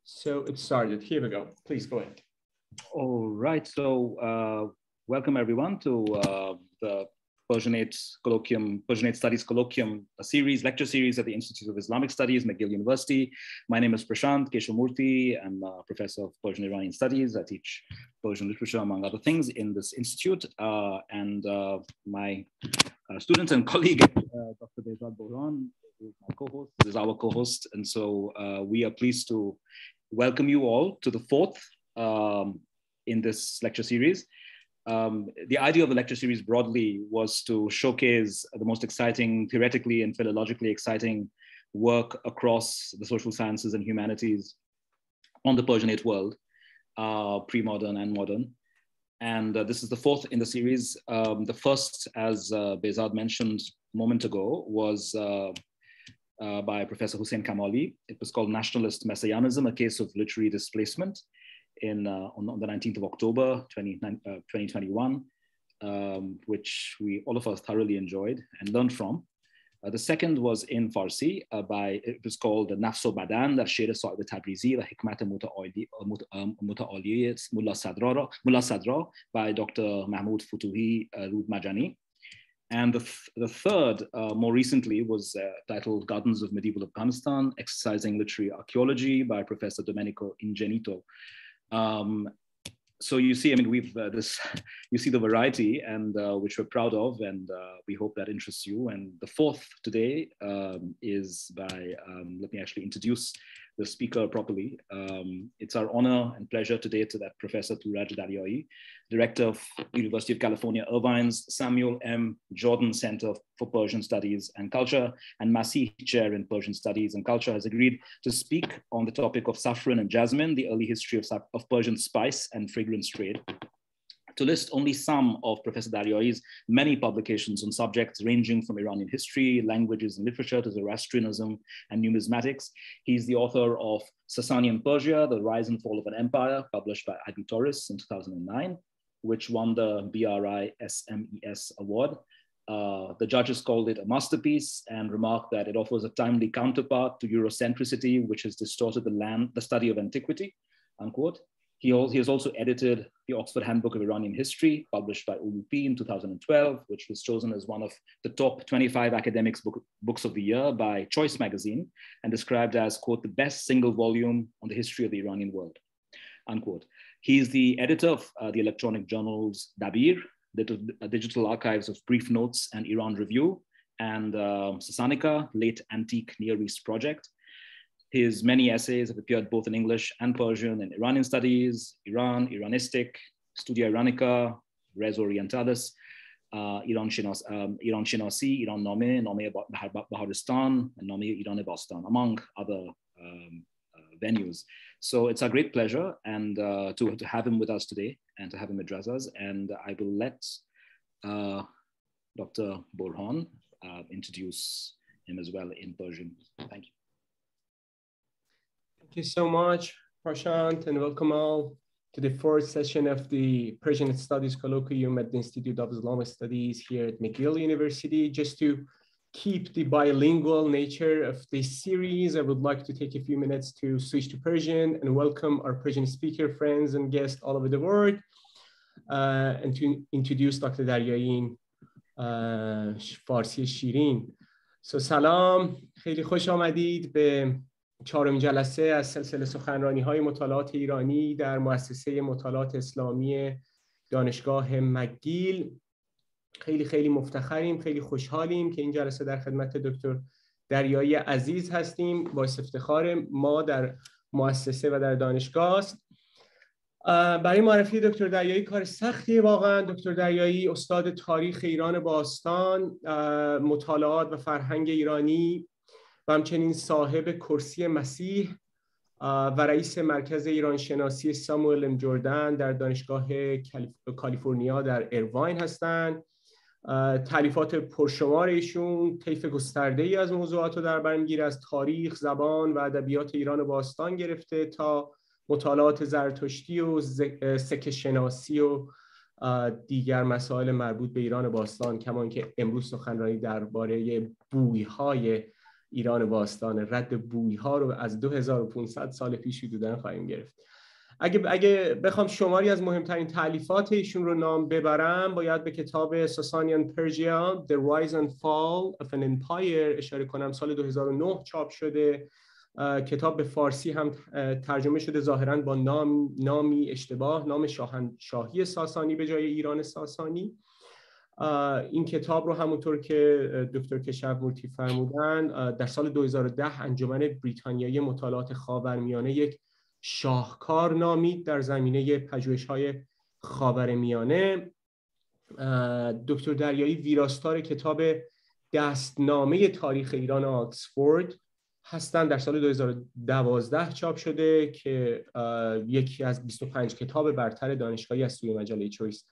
So it started. Here we go. Please go ahead. All right. So welcome everyone to the Persianate Studies Colloquium, a lecture series at the Institute of Islamic Studies, McGill University. My name is Prashant Keshamurthy. I'm a professor of Persian Iranian Studies. I teach Persian literature, among other things, in this institute. My student and colleague, Dr. Behzad Bohran, who is my co-host, is our co-host. And so we are pleased to welcome you all to the fourth in this lecture series. The idea of the lecture series broadly was to showcase the most exciting, theoretically and philologically exciting work across the social sciences and humanities on the Persianate world, pre-modern and modern. And this is the fourth in the series. The first, as Behzad mentioned a moment ago, was by Professor Hussein Kamali. It was called Nationalist Messianism, a Case of Literary Displacement, on the 19th of October, 2021, which all of us thoroughly enjoyed and learned from. The second was in Farsi, it was called Nafs Badan, the Sher Sa'id Tabrizi, the Hikmat Muta'ali Mullah Sadra by Dr. Mahmoud Futuhi Rud Majani. And the third, more recently, was titled Gardens of Medieval Afghanistan, Exercising Literary Archaeology by Professor Domenico Ingenito. So you see, I mean, you see the variety, and which we're proud of, and we hope that interests you. And the fourth today is by, let me actually introduce the speaker properly. It's our honor and pleasure today that Professor Touraj Daryaee, Director of University of California, Irvine's Samuel M. Jordan Center for Persian Studies and Culture and Massey Chair in Persian Studies and Culture, has agreed to speak on the topic of saffron and jasmine, the early history of Persian spice and fragrance trade. To list only some of Professor Daryaee's many publications on subjects ranging from Iranian history, languages and literature to Zoroastrianism and numismatics. He's the author of Sasanian Persia, The Rise and Fall of an Empire, published by Ivy Torres in 2009, which won the BRI-SMES award. The judges called it a masterpiece and remarked that it offers a timely counterpart to Eurocentricity, which has distorted the study of antiquity, unquote. He has also edited the Oxford Handbook of Iranian History, published by OUP in 2012, which was chosen as one of the top 25 academics books of the year by Choice magazine, and described as, quote, the best single volume on the history of the Iranian world, unquote. He's the editor of the electronic journals Dabir, digital archives of Brief Notes and Iran Review, and Sasanica, Late Antique Near East Project. His many essays have appeared both in English and Persian in Iranian Studies, Iran, Iranistic, Studia Iranica, Res Orientalis, Iran Shinasi, Iran Name Baharistan, and Name Iran Bastan, among other venues. So it's a great pleasure and to have him with us today and to have him address us. And I will let Dr. Bohran introduce him as well in Persian. Thank you. Thank you so much, Prashant, and welcome all to the fourth session of the Persian Studies Colloquium at the Institute of Islamic Studies here at McGill University. Just to keep the bilingual nature of this series, I would like to take a few minutes to switch to Persian and welcome our Persian speaker friends and guests all over the world, and to introduce Dr. Daryaee in Farsi Shirin. So salam, خیلی خوش آمدید به چهارمین جلسه از سلسله سخنرانی‌های مطالعات ایرانی در مؤسسه مطالعات اسلامی دانشگاه مکگیل. خیلی مفتخریم، خیلی خوشحالیم که این جلسه در خدمت دکتر دریایی عزیز هستیم. باعث افتخار ما در مؤسسه و در دانشگاه است. برای معرفی دکتر دریایی کار سختیه واقعا. دکتر دریایی استاد تاریخ ایران باستان، مطالعات و فرهنگ ایرانی و همچنین صاحب کرسی مسیح و رئیس مرکز ایران شناسی ساموئل ام جردن در دانشگاه کالیفرنیا در ایرواین هستند. تالیفات پرشمار ایشون طیف گسترده‌ای از موضوعات رو در بر می‌گیره، از تاریخ، زبان و ادبیات ایران باستان گرفته تا مطالعات زرتشتی و سکه شناسی و دیگر مسائل مربوط به ایران باستان، کما اینکه امروز سخنرانی درباره بوی‌های ایران باستان، رد بوی‌ها رو از 2500 سال پیش حدوداً خواهیم گرفت. اگه بخوام شماری از مهمترین تالیفات ایشون رو نام ببرم، باید به کتاب ساسانیان پرژیا The Rise and Fall of an Empire اشاره کنم. سال 2009 چاپ شده. کتاب به فارسی هم ترجمه شده، ظاهراً با نامی اشتباه، نام شاهنشاهی ساسانی به جای ایران ساسانی. این کتاب رو همونطور که دکتر کشاورمورتی فرمودن در سال 2010 انجمن بریتانیایی مطالعات خاورمیانه یک شاهکار نامید در زمینه پژوهش‌های خاورمیانه. دکتر دریایی ویراستار کتاب دستنامه تاریخ ایران آکسفورد هستند. در سال 2012 چاپ شده که یکی از 25 کتاب برتر دانشگاهی از سوی مجله چویس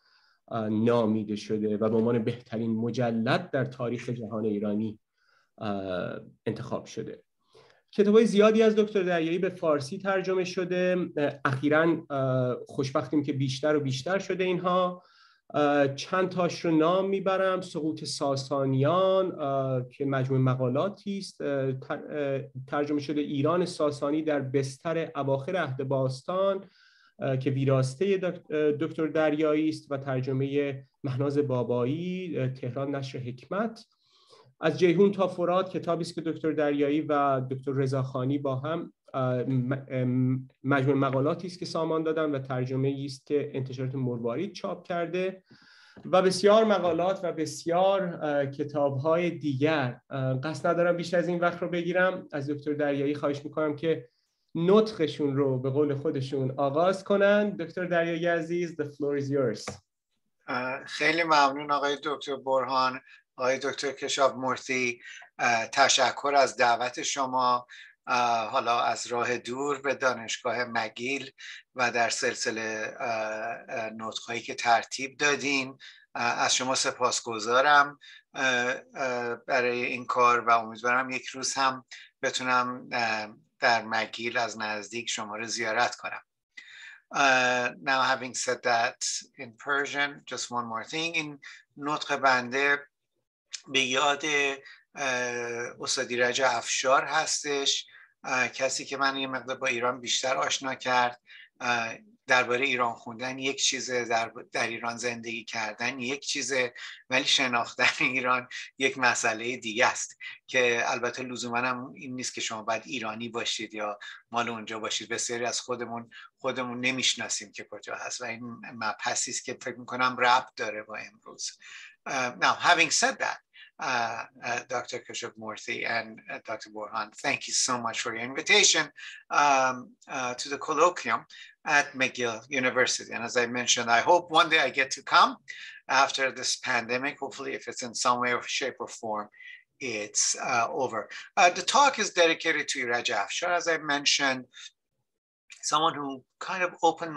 نامیده شده و به عنوان بهترین مجلد در تاریخ جهان ایرانی انتخاب شده. کتاب‌های زیادی از دکتر دریایی به فارسی ترجمه شده. اخیراً خوشبختیم که بیشتر و بیشتر شده اینها. چند تاش رو نام میبرم. سقوط ساسانیان که مجموع مقالاتی است ترجمه شده. ایران ساسانی در بستر اواخر عهد باستان که ویراسته دکتر دریایی است و ترجمه مهناز بابایی، تهران نشر حکمت. از جیهون تا فرات کتابی است که دکتر دریایی و دکتر رضاخانی با هم مجموع مقالاتی است که سامان دادن و ترجمه است که انتشارات مروارید چاپ کرده و بسیار مقالات و بسیار کتاب‌های دیگر. قصد ندارم بیشتر از این وقت رو بگیرم. از دکتر دریایی خواهش می‌کنم که نطقشون رو به قول خودشون آغاز کنن. دکتر دریایی عزیز، the floor is yours. خیلی ممنون آقای دکتر برهان، آقای دکتر کشاورمورتی. تشکر از دعوت شما، حالا از راه دور به دانشگاه مگیل و در سلسله نطق‌هایی که ترتیب دادین. از شما سپاسگزارم برای این کار و امیدوارم یک روز هم بتونم در مگیل از نزدیک شما رو زیارت کنم. Now having said that in Persian, just one more thing. این نطق بنده به یاد استاد ایرج افشار هستش، کسی که من یه مقدار با ایران بیشتر آشنا کرد. درباره ایران خوندن یک چیزه، در ایران زندگی کردن یک چیزه، ولی شناختن ایران یک مسئله دیگه است که البته لزوما هم این نیست که شما باید ایرانی باشید یا مال اونجا باشید. بسیاری از خودمون نمیشناسیم که کجا هست و این مبحثی است که فکر میکنم ربط داره با امروز. Now having said that, Dr. Keshavamoorthy and Dr. Borhan, thank you so much for your invitation to the colloquium at McGill University. And as I mentioned, I hope one day I get to come after this pandemic. Hopefully, if it's in some way or shape or form, it's over. The talk is dedicated to Iraj Afshar, as I mentioned, someone who kind of opened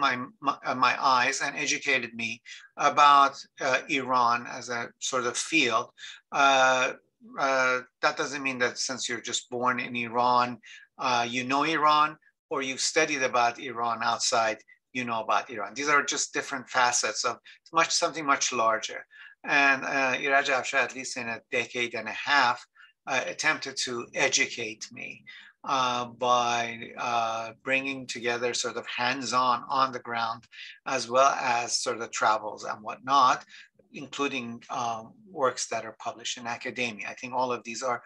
my eyes and educated me about Iran as a sort of field. That doesn't mean that since you're just born in Iran, you know Iran, or you've studied about Iran outside, you know about Iran. These are just different facets of something much larger. And Iraj Afshar, at least in a decade and a half, attempted to educate me by bringing together sort of hands-on on the ground, as well as sort of travels and whatnot, including works that are published in academia. I think all of these are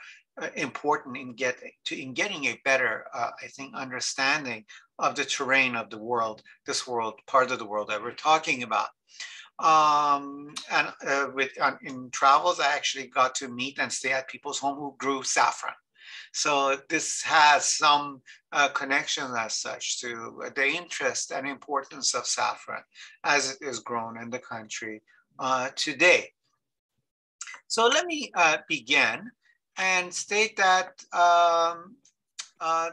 important in getting a better, I think, understanding of the terrain of the world, this world, part of the world that we're talking about. In travels, I actually got to meet and stay at people's home who grew saffron. So this has some connection as such to the interest and importance of saffron as it is grown in the country today. So let me begin and state that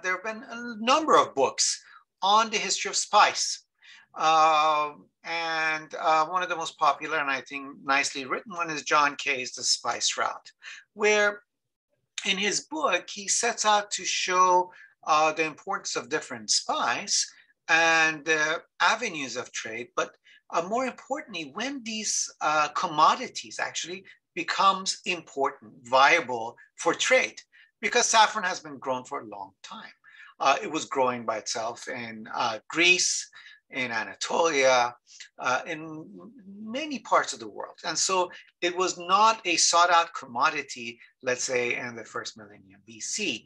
there have been a number of books on the history of spice. And one of the most popular and I think nicely written one is John Kay's The Spice Route, where in his book, he sets out to show the importance of different spice and avenues of trade, but more importantly, when these commodities actually becomes important, viable for trade. because saffron has been grown for a long time. It was growing by itself in Greece, in Anatolia, in many parts of the world. And so it was not a sought out commodity, let's say in the first millennium BC.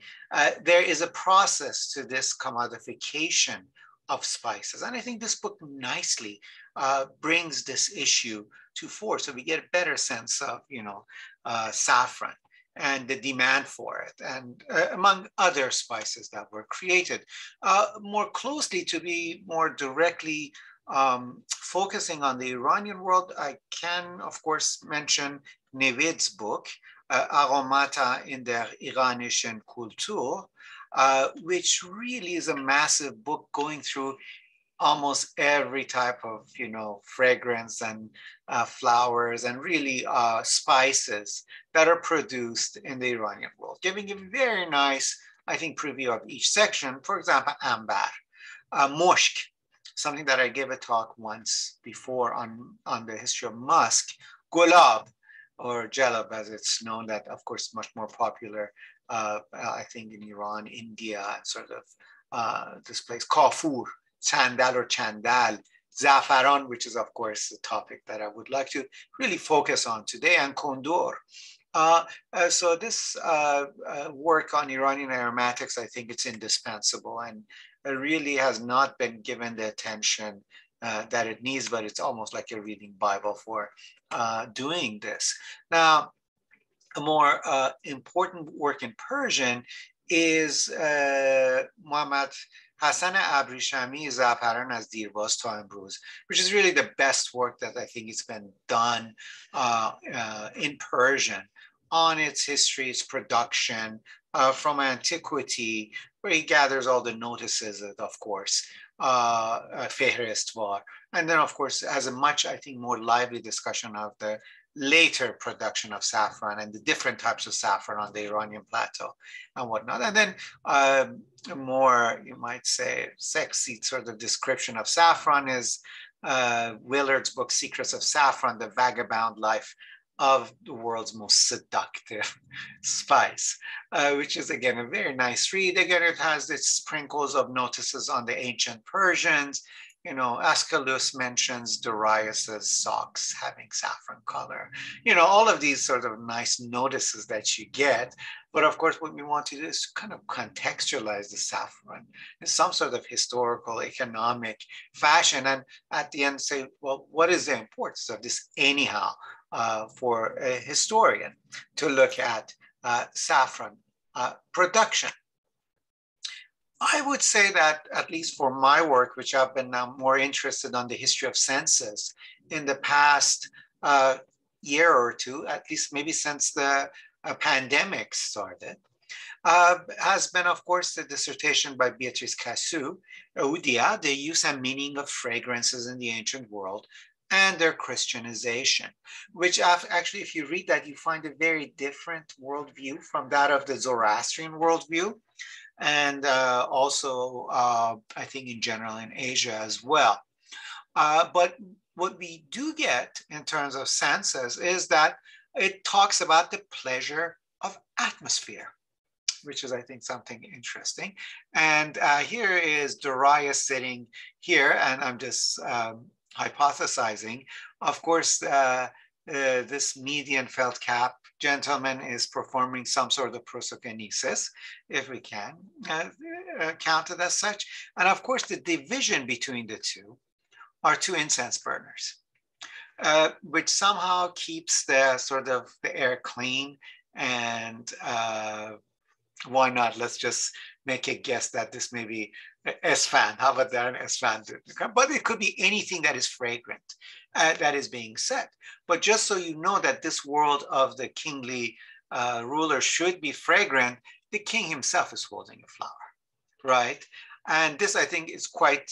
There is a process to this commodification of spices. And I think this book nicely brings this issue to fore. So we get a better sense of, saffron and the demand for it, and among other spices that were created. More closely, to be more directly focusing on the Iranian world, I can, of course, mention Neved's book, Aromata in der iranischen Kultur, which really is a massive book going through almost every type of, fragrance and flowers and really spices that are produced in the Iranian world, giving a very nice, I think, preview of each section. For example, ambar, mushk, something that I gave a talk once before on the history of musk, gulab, or jalab as it's known, that of course much more popular, I think, in Iran, India, sort of this place, kafur, chandal or chandal, Saffron, which is, of course, the topic that I would like to really focus on today, and kondur. So this work on Iranian aromatics, I think it's indispensable, and it really has not been given the attention that it needs, but it's almost like a reading Bible for doing this. Now, a more important work in Persian is Muhammad Hassan Abrishami, Zafaran as Dirbaz ta Emruz, which is really the best work that I think has been done in Persian on its history, its production from antiquity, where he gathers all the notices, of course, Fehristvar, and then, of course, has a much, I think, more lively discussion of the later production of saffron and the different types of saffron on the Iranian plateau and whatnot. And then a more, you might say, sexy sort of description of saffron is Willard's book, Secrets of Saffron, The Vagabond Life of the World's Most Seductive Spice, which is, again, a very nice read. Again, it has its sprinkles of notices on the ancient Persians. Aeschylus mentions Darius's socks having saffron color. All of these sort of nice notices that you get. But of course, what we want to do is kind of contextualize the saffron in some sort of historical, economic fashion. And at the end say, well, what is the importance of this anyhow for a historian to look at saffron production? I would say that, at least for my work, which I've been now more interested on the history of senses in the past year or two, at least maybe since the pandemic started, has been, of course, the dissertation by Beatrice Cassou, Eudia, the use and meaning of fragrances in the ancient world and their Christianization, which actually, if you read that, you find a very different worldview from that of the Zoroastrian worldview. And also, I think in general in Asia as well. But what we do get in terms of senses is that it talks about the pleasure of atmosphere, which is, I think, something interesting. And here is Daryaee sitting here, and I'm just hypothesizing. Of course, this median felt cap gentleman is performing some sort of prosokinesis, if we can count it as such. And of course, the division between the two are two incense burners, which somehow keeps the sort of the air clean. And why not? Let's just make a guess that this may be Esfand. How about that, an Esfand? But it could be anything that is fragrant that is being set. But just so you know that this world of the kingly ruler should be fragrant, the king himself is holding a flower, right? And this, I think, is quite,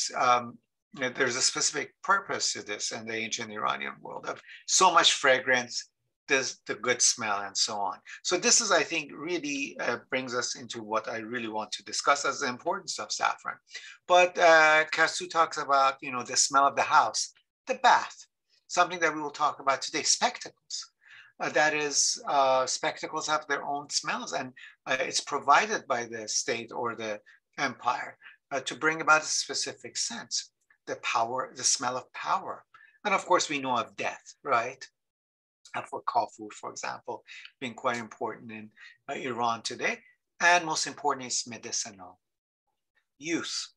there's a specific purpose to this in the ancient Iranian world of so much fragrance, there's the good smell and so on. So this is, I think, really brings us into what I really want to discuss as the importance of saffron. But Cassou talks about, the smell of the house, the bath, something that we will talk about today, spectacles. that is, spectacles have their own smells, and it's provided by the state or the empire to bring about a specific sense, the power, the smell of power. And of course, we know of death, right? For kafur, for example, being quite important in Iran today. And most importantly, it's medicinal use.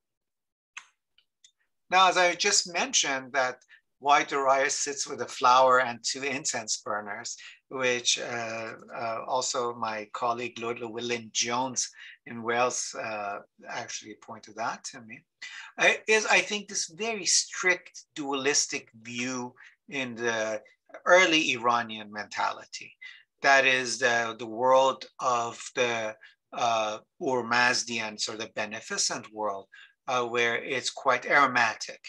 Now, as I just mentioned, that why Daryaee sits with a flower and 2 incense burners, which also my colleague Lord Llewellyn Jones in Wales actually pointed that to me, is I think this very strict dualistic view in the early Iranian mentality. That is the world of the Mazdian, sort of beneficent world, where it's quite aromatic.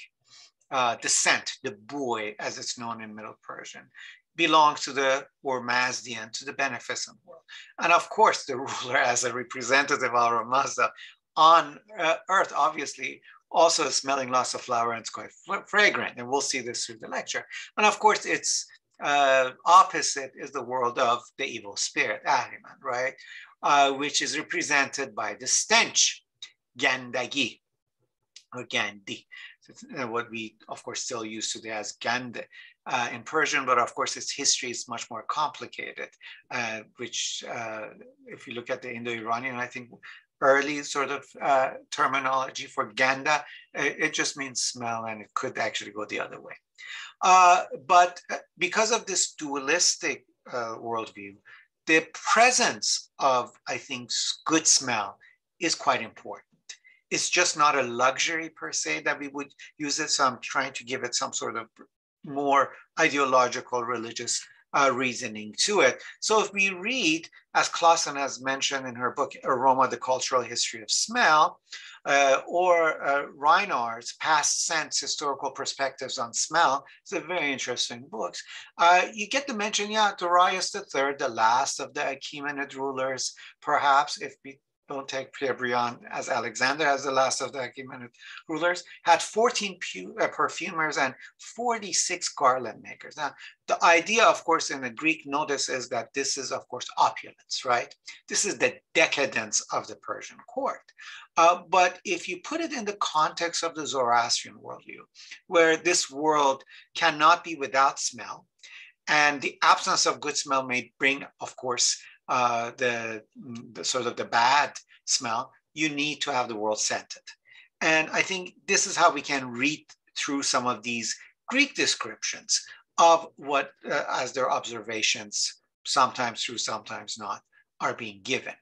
The scent, the boy, as it's known in Middle Persian, belongs to the Mazdian, to the beneficent world. And of course, the ruler, as a representative of our Mazda on earth, obviously, also is smelling lots of flower, and it's quite fragrant. And we'll see this through the lecture. And of course, its opposite is the world of the evil spirit, Ahriman, right? Which is represented by the stench, Gandagi, or Gandhi. What we, of course, still use today as Gand in Persian, but of course, its history is much more complicated, which, if you look at the Indo-Iranian, I think, early sort of terminology for Ganda, it just means smell, and it could actually go the other way. But because of this dualistic worldview, the presence of, I think, good smell is quite important. It's just not a luxury per se that we would use it. So I'm trying to give it some sort of more ideological, religious reasoning to it. So if we read, as Clausen has mentioned in her book, Aroma, the Cultural History of Smell, or Reinhardt's Past Sense, Historical Perspectives on Smell, it's a very interesting book. You get to mention, yeah, Darius III, the last of the Achaemenid rulers, perhaps, if we don't take Pierre Briand as Alexander as the last of the Achaemenid rulers, had 14 perfumers and 46 garland makers. Now, the idea, of course, in the Greek notice is that this is, of course, opulence, right? This is the decadence of the Persian court. But if you put it in the context of the Zoroastrian worldview, where this world cannot be without smell, and the absence of good smell may bring, of course, the sort of the bad smell, you need to have the world scented. And I think this is how we can read through some of these Greek descriptions of what, as their observations, sometimes true, sometimes not, are being given.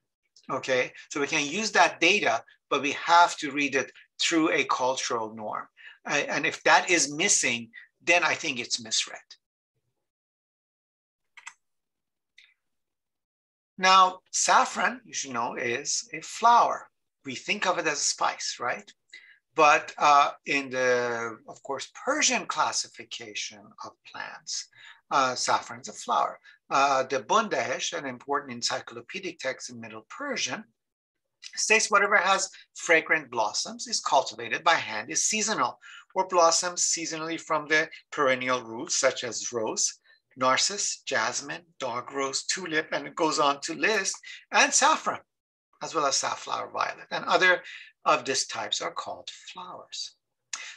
Okay, so we can use that data, but we have to read it through a cultural norm. And if that is missing, then I think it's misread. Now, saffron, you should know, is a flower. We think of it as a spice, right? But in the, of course, Persian classification of plants, saffron is a flower. The Bundahesh, an important encyclopedic text in Middle Persian, states whatever has fragrant blossoms is cultivated by hand, is seasonal, or blossoms seasonally from the perennial roots, such as rose, narcissus, jasmine, dog rose, tulip, and it goes on to list, and saffron, as well as safflower violet. And other of these types are called flowers.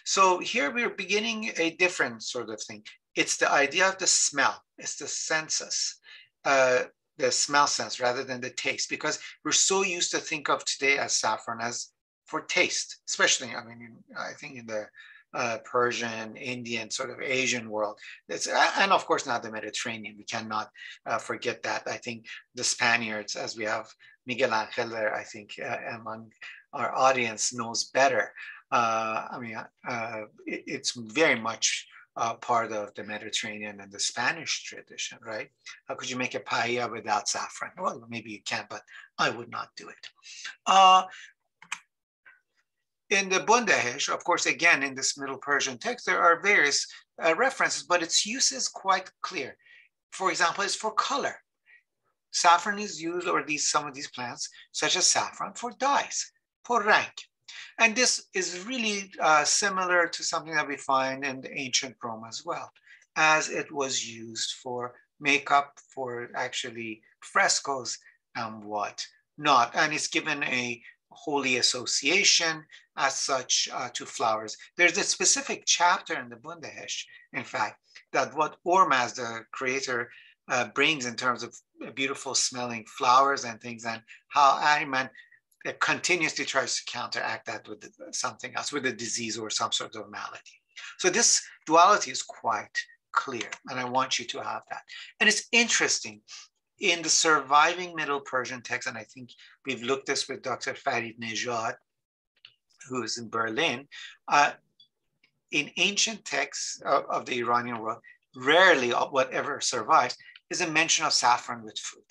So here we're beginning a different sort of thing. It's the idea of the smell. It's the senses, the smell sense rather than the taste, because we're so used to think of today as saffron as for taste, especially, I mean, I think in the Persian, Indian, sort of Asian world. And of course, not the Mediterranean. We cannot forget that. I think the Spaniards, as we have Miguel Angel there, I think among our audience knows better. I mean, it's very much part of the Mediterranean and the Spanish tradition, right? How could you make a paella without saffron? Well, maybe you can, but I would not do it. In the Bundahesh, of course, again, in this Middle Persian text, there are various references, but its use is quite clear. For example, it's for color. Saffron is used, or some of these plants, such as saffron, for dyes, for rank. And this is really similar to something that we find in the ancient Rome as well, as it was used for makeup, for actually frescoes and what not. And it's given a holy association as such to flowers. There's a specific chapter in the Bundehesh, in fact, that what Ormaz, the creator, brings in terms of beautiful smelling flowers and things, and how Ahriman continuously tries to counteract that with something else, with a disease or some sort of malady. So this duality is quite clear, and I want you to have that. And it's interesting, in the surviving Middle Persian text, and I think we've looked this with Dr. Farid Nejad, who is in Berlin, in ancient texts of the Iranian world, rarely whatever survives is a mention of saffron with food.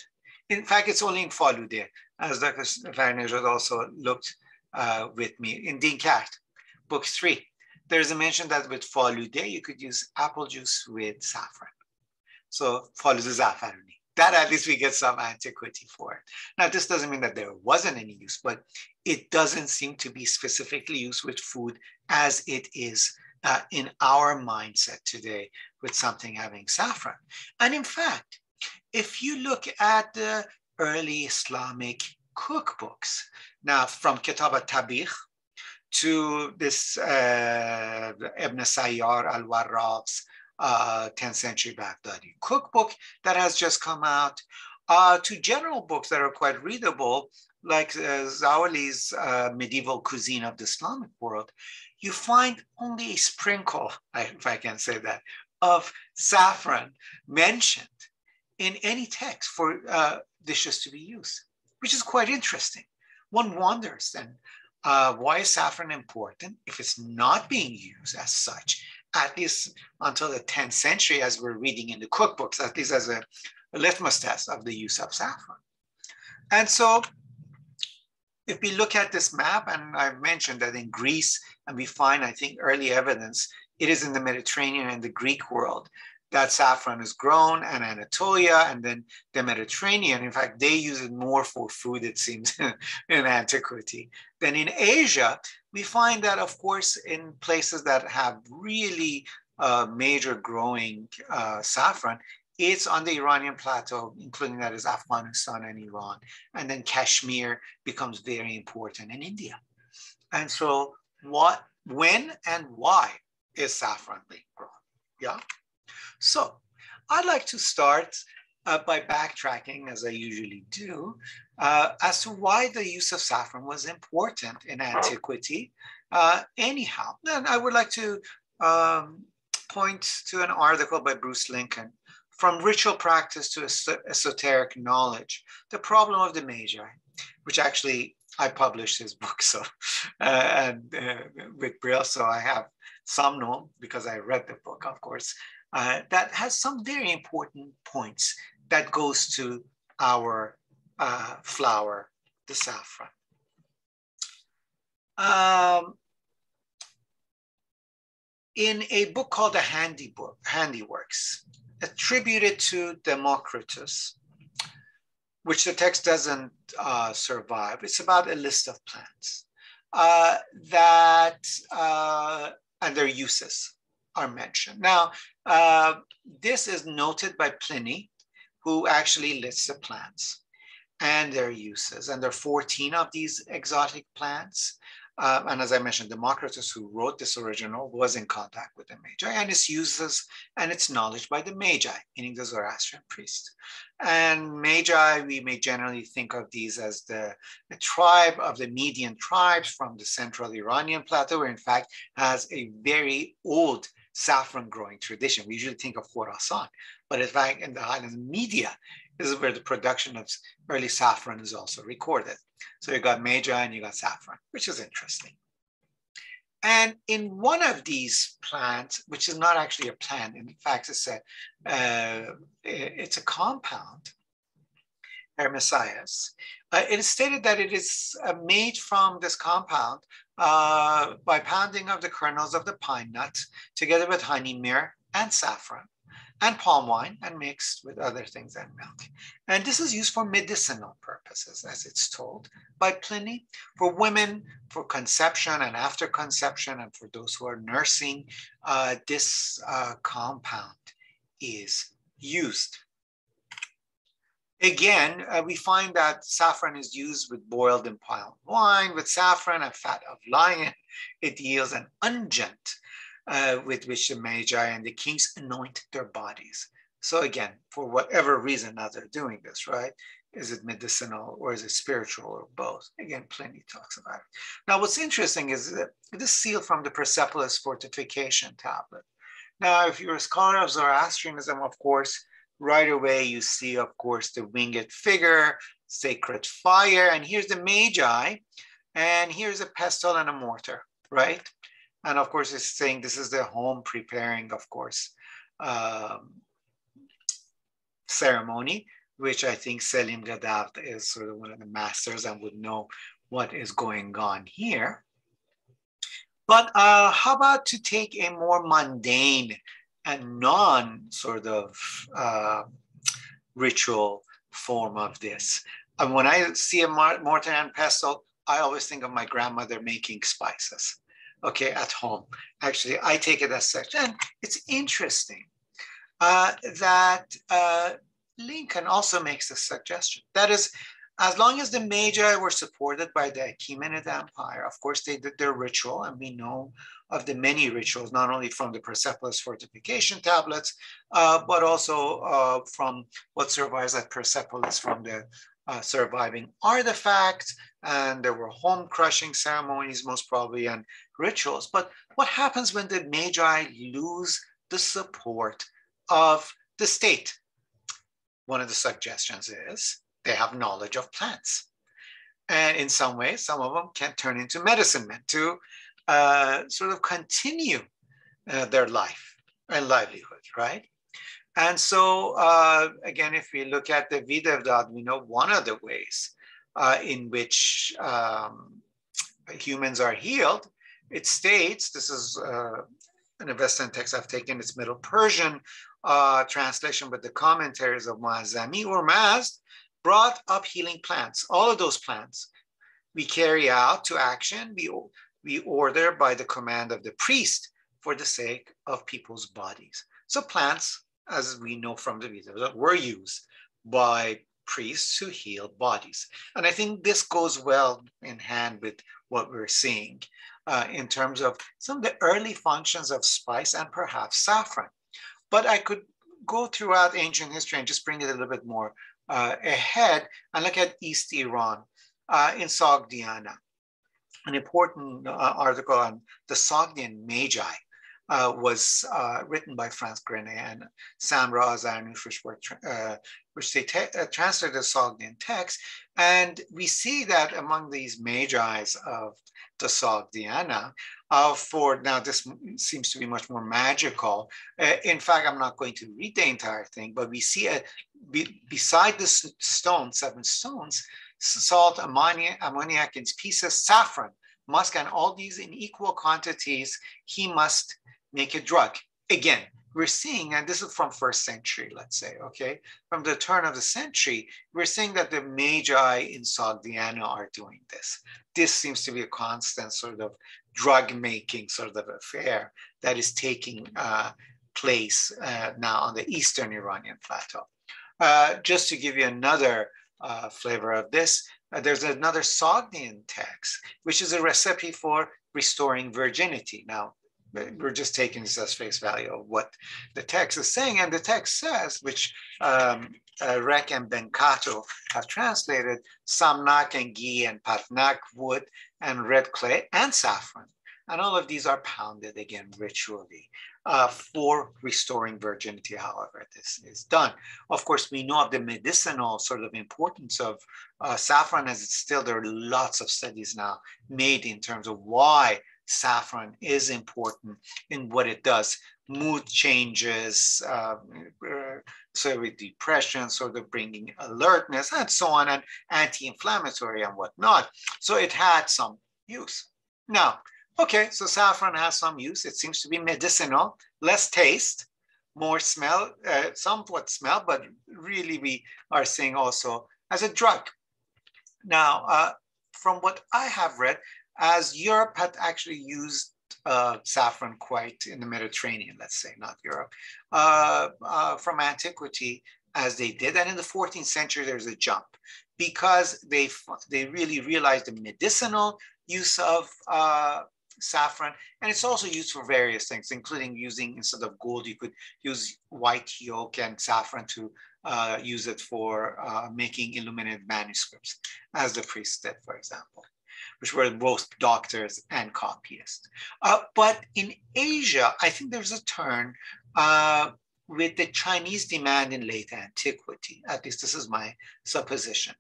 In fact, it's only in Falude, as Dr. Farid Nejad also looked with me, in Dinkart, book 3. There's a mention that with Falude, you could use apple juice with saffron. So Falude Zafaruni. That at least we get some antiquity for it. Now, this doesn't mean that there wasn't any use, but it doesn't seem to be specifically used with food as it is in our mindset today with something having saffron. And in fact, if you look at the early Islamic cookbooks, now from Kitab al-Tabikh to this Ibn Sayyar al-Warraq's 10th century Baghdadi cookbook that has just come out, to general books that are quite readable, like Zawali's Medieval Cuisine of the Islamic World, you find only a sprinkle, if I can say that, of saffron mentioned in any text for dishes to be used, which is quite interesting. One wonders then, why is saffron important if it's not being used as such, at least until the 10th century, as we're reading in the cookbooks, at least as a litmus test of the use of saffron. And so if we look at this map, and I've mentioned that in Greece, and we find, I think, early evidence, it is in the Mediterranean and the Greek world that saffron is grown, and Anatolia, and then the Mediterranean. In fact, they use it more for food, it seems, in antiquity. Then in Asia, we find that, of course, in places that have really major growing saffron, it's on the Iranian plateau, including that is Afghanistan and Iran. And then Kashmir becomes very important in India. And so what, when, and why is saffron being grown? Yeah. So I'd like to start by backtracking, as I usually do, as to why the use of saffron was important in antiquity. Anyhow, then I would like to point to an article by Bruce Lincoln, From Ritual Practice to Esoteric Knowledge, The Problem of the Magi, which actually I published his book, so with Brill, so I have some know because I read the book, of course. That has some very important points that goes to our flower, the saffron. In a book called The Handiworks, attributed to Democritus, which the text doesn't survive, it's about a list of plants and their uses are mentioned. Now, this is noted by Pliny, who actually lists the plants and their uses. And there are 14 of these exotic plants. And as I mentioned, Democritus, who wrote this original, was in contact with the Magi, and its uses and its knowledge by the Magi, meaning the Zoroastrian priest. And Magi, we may generally think of these as the tribe of the Median tribes from the central Iranian plateau, where in fact has a very old saffron growing tradition. We usually think of Khorasan, but in fact in the highlands of Media, this is where the production of early saffron is also recorded. So you got Magi and you got saffron, which is interesting. And in one of these plants, which is not actually a plant, in fact, it's a compound, Hermesias, it is stated that it is made from this compound by pounding of the kernels of the pine nut together with honey, myrrh, and saffron, and palm wine, and mixed with other things and milk. And this is used for medicinal purposes, as it's told by Pliny, for women, for conception and after conception, and for those who are nursing, this compound is used. Again, we find that saffron is used with boiled and piled wine, with saffron and fat of lion. It yields an unguent with which the magi and the kings anoint their bodies. So again, for whatever reason now they're doing this, right? Is it medicinal or is it spiritual or both? Again, Pliny talks about it. Now, what's interesting is that this seal from the Persepolis fortification tablet. Now, if you're a scholar of Zoroastrianism, of course, right away you see, of course, the winged figure, sacred fire, and here's the magi, and here's a pestle and a mortar, right? And of course, it's saying this is the home preparing, of course, ceremony, which I think Selim Gaddaft is sort of one of the masters and would know what is going on here. But how about to take a more mundane and non sort of ritual form of this? And when I see a mortar and pestle, I always think of my grandmother making spices, okay, at home. Actually, I take it as such. And it's interesting that Lincoln also makes a suggestion. That is, as long as the Magi were supported by the Achaemenid Empire, of course, they did their ritual, and we know of the many rituals, not only from the Persepolis fortification tablets, but also from what survives at Persepolis from the surviving artifacts, and there were home crushing ceremonies, most probably, and rituals. But what happens when the Magi lose the support of the state? One of the suggestions is they have knowledge of plants. And in some ways, some of them can turn into medicine men to sort of continue their life and livelihood, right? And so, again, if we look at the Videvdad, we know one of the ways in which humans are healed. It states, this is in a Western text I've taken, it's Middle Persian translation, but the commentaries of Muazzami or Mazd brought up healing plants. All of those plants we carry out to action, we order by the command of the priest for the sake of people's bodies. So plants, as we know from the Vedas, were used by priests who healed bodies. And I think this goes well in hand with what we're seeing in terms of some of the early functions of spice and perhaps saffron. But I could go throughout ancient history and just bring it a little bit more ahead and look at East Iran in Sogdiana. An important article on the Sogdian Magi was written by Franz Grenet and Samra Azarnush, which they translated the Sogdian text. And we see that among these Magi's of the Sogdiana, now this seems to be much more magical. In fact, I'm not going to read the entire thing, but we see beside the stone, 7 stones, salt, ammoniac in pieces, saffron, musk, and all these in equal quantities, he must make a drug. Again, we're seeing, and this is from 1st century, let's say, okay? From the turn of the century, we're seeing that the Magi in Sogdiana are doing this. This seems to be a constant sort of drug-making sort of affair that is taking place now on the Eastern Iranian plateau. Just to give you another flavor of this, there's another Sogdian text, which is a recipe for restoring virginity. Now, we're just taking this as face value of what the text is saying. And the text says, which Rek and Benkato have translated, samnak and ghee and patnak, wood and red clay and saffron. And all of these are pounded again ritually for restoring virginity, however this is done. Of course, we know of the medicinal sort of importance of saffron, as it's still, there are lots of studies now made in terms of why saffron is important in what it does. Mood changes, so with depression, sort of bringing alertness and so on, and anti-inflammatory and whatnot. So it had some use. Now, okay, so saffron has some use. It seems to be medicinal, less taste, more smell, somewhat smell, but really we are seeing also as a drug. Now, from what I have read, as Europe had actually used saffron quite in the Mediterranean, let's say, not Europe, from antiquity, as they did. And in the 14th century, there's a jump because they really realized the medicinal use of saffron. And it's also used for various things, including using, instead of gold, you could use white yolk and saffron to use it for making illuminated manuscripts, as the priests did, for example, which were both doctors and copyists. But in Asia, I think there's a turn with the Chinese demand in late antiquity. At least this is my supposition,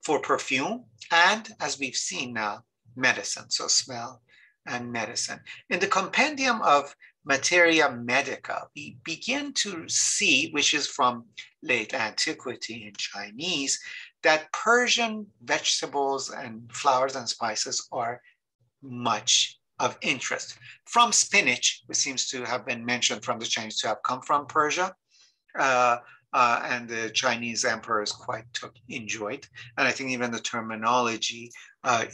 for perfume and, as we've seen now, medicine, so smell and medicine. In the compendium of Materia Medica, we begin to see, which is from late antiquity in Chinese, that Persian vegetables and flowers and spices are much of interest. From spinach, which seems to have been mentioned from the Chinese to have come from Persia, and the Chinese emperors quite enjoyed. And I think even the terminology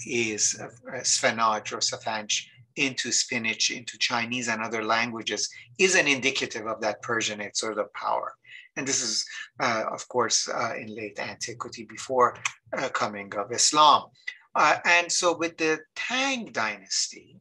is sphenage or saphange into spinach, into Chinese and other languages, is an indicative of that Persianate sort of power. And this is, of course, in late antiquity, before coming of Islam. And so with the Tang dynasty,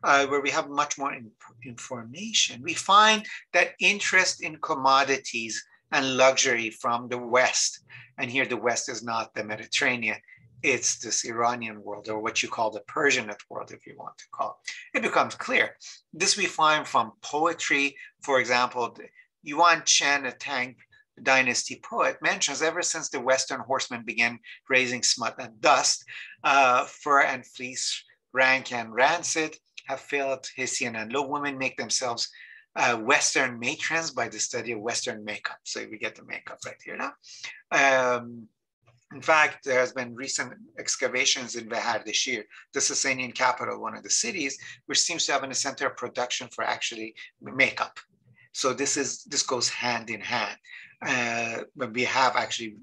where we have much more information, we find that interest in commodities and luxury from the West, and here the West is not the Mediterranean, it's this Iranian world, or what you call the Persianate world, if you want to call it. It becomes clear. This we find from poetry. For example, Yuan Chen, a Tang dynasty poet, mentions ever since the Western horsemen began raising smut and dust, fur and fleece, rank and rancid, have failed Hessian and low. Women make themselves Western matrons by the study of Western makeup. So we get the makeup right here now. In fact, there has been recent excavations in Bahardashir, the Sasanian capital, one of the cities, which seems to have been a center of production for actually makeup. So this goes hand in hand. But we have actually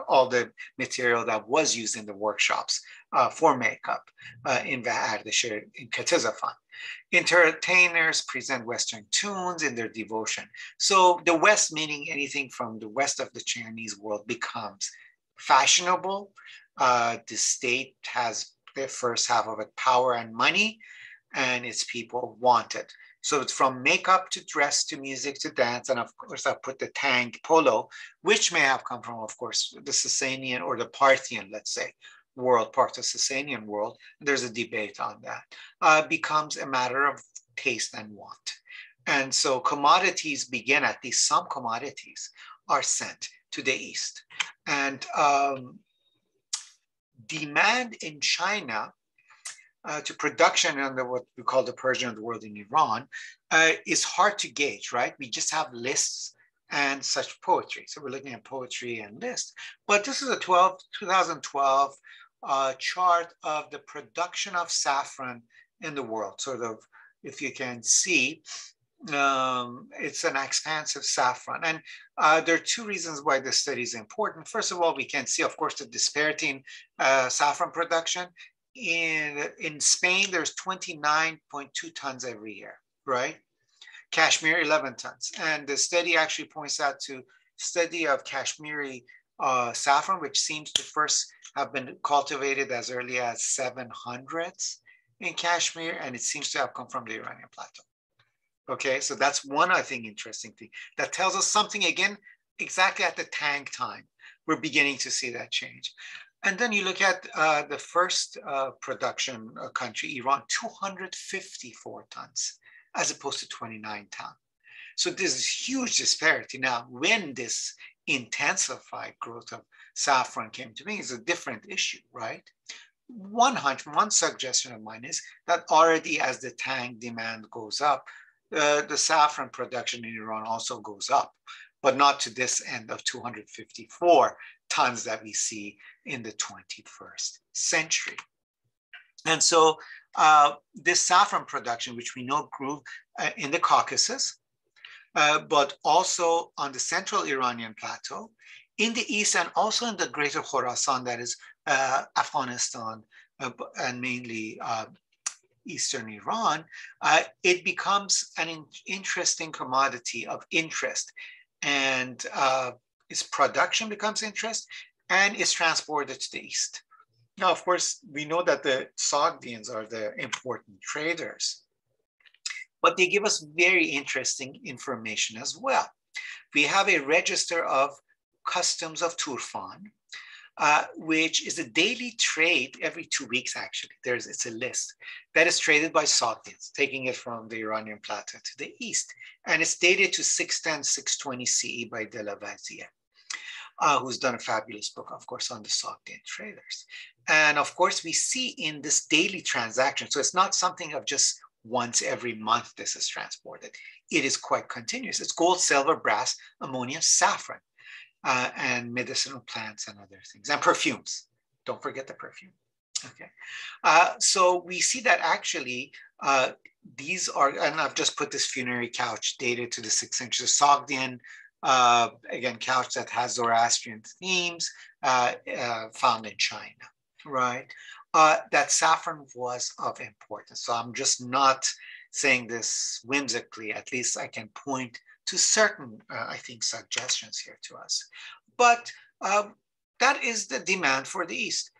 all the material that was used in the workshops for makeup in Bahardashir, in Katizafan. Entertainers present Western tunes in their devotion. So the West, meaning anything from the west of the Chinese world, becomes fashionable. The state has the first half of it, power and money, and its people want it. So it's from makeup to dress to music to dance. And of course, I put the Tang polo, which may have come from, of course, the Sasanian or the Parthian, let's say, world, part of Sasanian world. There's a debate on that. Becomes a matter of taste and want. And so commodities begin, at least some commodities are sent to the East. And demand in China to production under what we call the Persian world in Iran is hard to gauge, right? We just have lists and such poetry. So we're looking at poetry and lists. But this is a 2012 chart of the production of saffron in the world. Sort of, if you can see, it's an expansive saffron. And there are two reasons why this study is important. First of all, we can see, of course, the disparity in saffron production. In Spain, there's 29.2 tons every year, right? Kashmir, 11 tons. And the study actually points out to study of Kashmiri saffron, which seems to first have been cultivated as early as 700s in Kashmir, and it seems to have come from the Iranian plateau. Okay, so that's one, I think, interesting thing. That tells us something, again, exactly at the Tang time. We're beginning to see that change. And then you look at the first production country, Iran, 254 tons, as opposed to 29 tons. So there's this huge disparity. Now, when this intensified growth of saffron came to me, is a different issue, right? One suggestion of mine is that already as the Tang demand goes up, the saffron production in Iran also goes up, but not to this end of 254 tons that we see in the 21st century. And so this saffron production, which we know grew in the Caucasus, but also on the central Iranian plateau, in the east, and also in the greater Khorasan, that is Afghanistan, and mainly Eastern Iran, it becomes an interesting commodity of interest. and its production becomes interest, and it's transported to the east. Now, of course, we know that the Sogdians are the important traders, but they give us very interesting information as well. We have a register of customs of Turfan, which is a daily trade every 2 weeks, actually. It's a list that is traded by Sogdians, taking it from the Iranian plateau to the east. And it's dated to 610, 620 CE by De la Vazier, who's done a fabulous book, of course, on the Sogdian traders. And of course, we see in this daily transaction, so it's not something of just once every month this is transported. It is quite continuous. It's gold, silver, brass, ammonia, saffron, and medicinal plants and other things, and perfumes. Don't forget the perfume. Okay. So we see that actually these are, and I've just put this funerary couch dated to the 6th century, Sogdian, again, couch that has Zoroastrian themes, found in China, right? That saffron was of importance. So I'm just not saying this whimsically. At least I can point to certain, I think, suggestions here to us. But that is the demand for the East.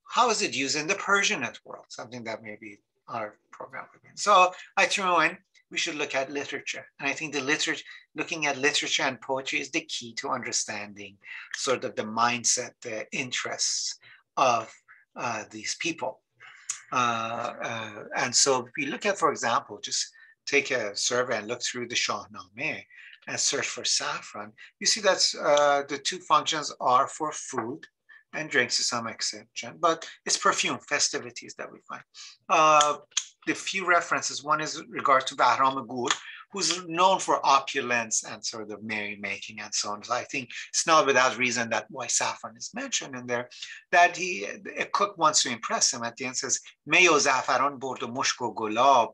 How is it used in the Persianate world? Something that maybe our program would be. So I threw in, we should look at literature. And I think the literature, looking at literature and poetry is the key to understanding sort of the mindset, the interests of these people. And so if we look at, for example, just take a survey and look through the Shahnameh and search for saffron, you see that the two functions are for food and drinks to some extent, but it's perfume, festivities that we find. The few references, one is in regard to Bahram Gur, who's known for opulence and sort of merrymaking and so on. So I think it's not without reason that why saffron is mentioned in there, that a cook wants to impress him at the end, says, Mayo zafaran bordo mushko gulab,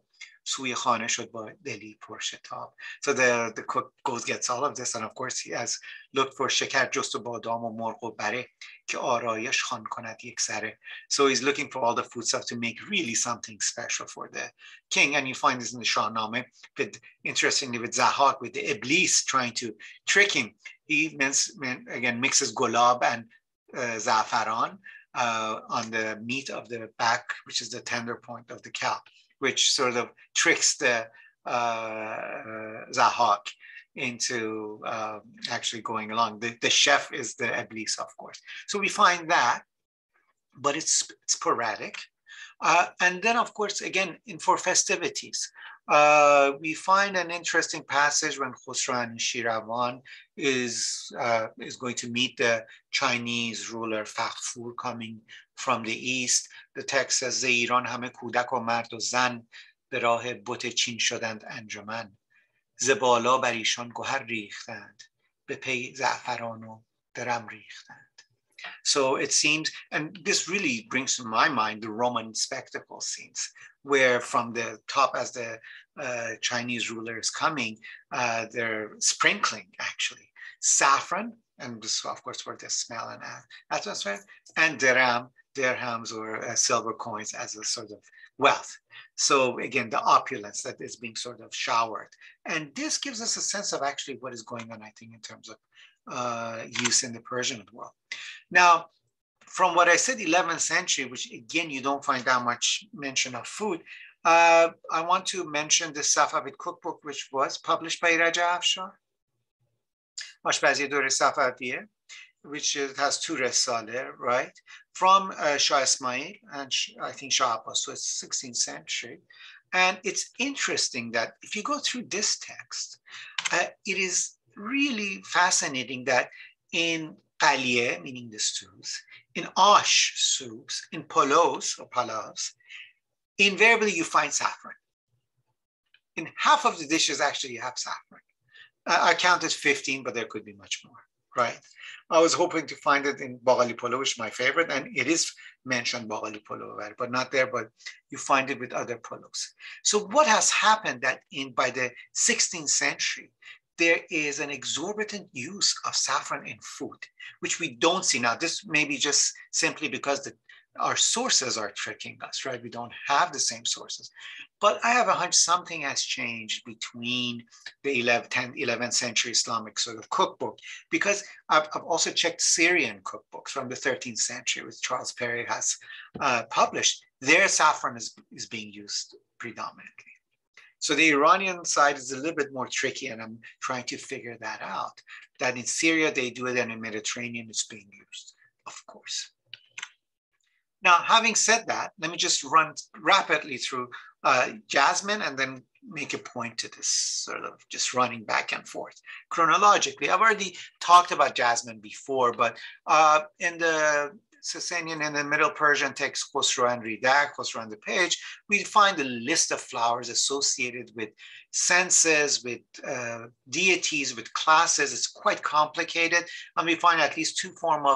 suye khane shod ba deli purshitab. So the cook gets all of this, and of course he has looked for shekar justo badam و مرغ و بره که آرایش خوان کند یک سره. So he's looking for all the food stuff to make really something special for the king, and you find this in the Shahnameh. But interestingly, with Zahak, with the Iblis trying to trick him, he again mixes gulab and zafaran on the meat of the back, which is the tender point of the cow, which sort of tricks the Zahak into actually going along. The chef is the Iblis, of course. So we find that, but it's sporadic. And then, of course, again, for festivities, we find an interesting passage when Khosran Shiravan is going to meet the Chinese ruler Fakhfur coming from the east. The text says, "Ze Iran hame kudak o mard o zan be rah but chin shodand anjuman. ز بالا بر ایشان گوهر ریختند به پی زعفران و درم ریختند." So it seems, and this really brings to my mind the Roman spectacle scenes, where from the top, as the Chinese ruler is coming, they're sprinkling actually saffron, and this, of course, for the smell and atmosphere, and dirhams or silver coins as a sort of wealth. So again, the opulence that is being sort of showered. And this gives us a sense of actually what is going on, I think, in terms of use in the Persian world. Now, from what I said, 11th century, which again, you don't find that much mention of food, I want to mention the Safavid cookbook, which was published by Raja Afshar, Ashpazi Dore Safaviyeh, which has 2 Risale, right? From Shah Ismail and I think Shah Abbas, so it's 16th century. And it's interesting that if you go through this text, it is really fascinating that in Qaliye, meaning the stews, in Ash soups, in polos or palavs, invariably you find saffron. In half of the dishes, actually, you have saffron. I counted 15, but there could be much more, right? I was hoping to find it in Baghali Polo, which is my favorite, and it is mentioned Baghali Polo, right? But not there, but you find it with other polos. So what has happened that by the 16th century, there is an exorbitant use of saffron in food, which we don't see now. This may be just simply because the our sources are tricking us, right? We don't have the same sources. But I have a hunch something has changed between the 11th century Islamic sort of cookbook, because I've also checked Syrian cookbooks from the 13th century, which Charles Perry has published. There, saffron is being used predominantly. So the Iranian side is a little bit more tricky, and I'm trying to figure that out. That in Syria, they do it, and in the Mediterranean, it's being used, of course. Now, having said that, let me just run rapidly through jasmine and then make a point to this sort of just running back and forth chronologically. I've already talked about jasmine before, but in the Sasanian and the Middle Persian text Khosrow and Ridak, Khosrow on the page, we find a list of flowers associated with senses, with deities, with classes. It's quite complicated. And we find at least two forms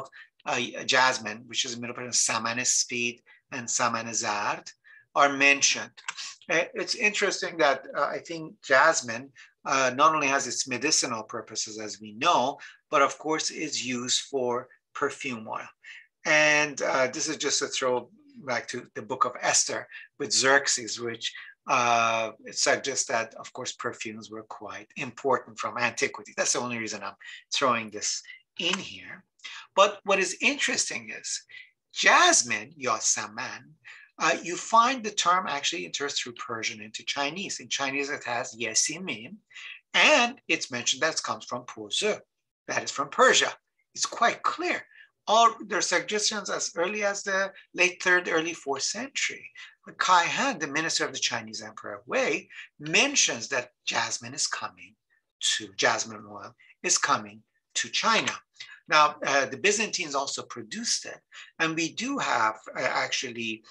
of jasmine, which is a Middle Persian, Saman Speed and Saman Zard, are mentioned. It's interesting that I think jasmine not only has its medicinal purposes, as we know, but of course is used for perfume oil. And this is just a throw back to the book of Esther with Xerxes, which it suggests that, of course, perfumes were quite important from antiquity. That's the only reason I'm throwing this in here. But what is interesting is jasmine, Yasaman, you find the term actually enters through Persian into Chinese. In Chinese, it has Yesimim, and it's mentioned that it comes from Pozu, that is from Persia. It's quite clear. There are suggestions as early as the late 3rd, early 4th century. Kai Han, the minister of the Chinese Emperor Wei, mentions that jasmine oil is coming to China. Now, the Byzantines also produced it, and we do have actually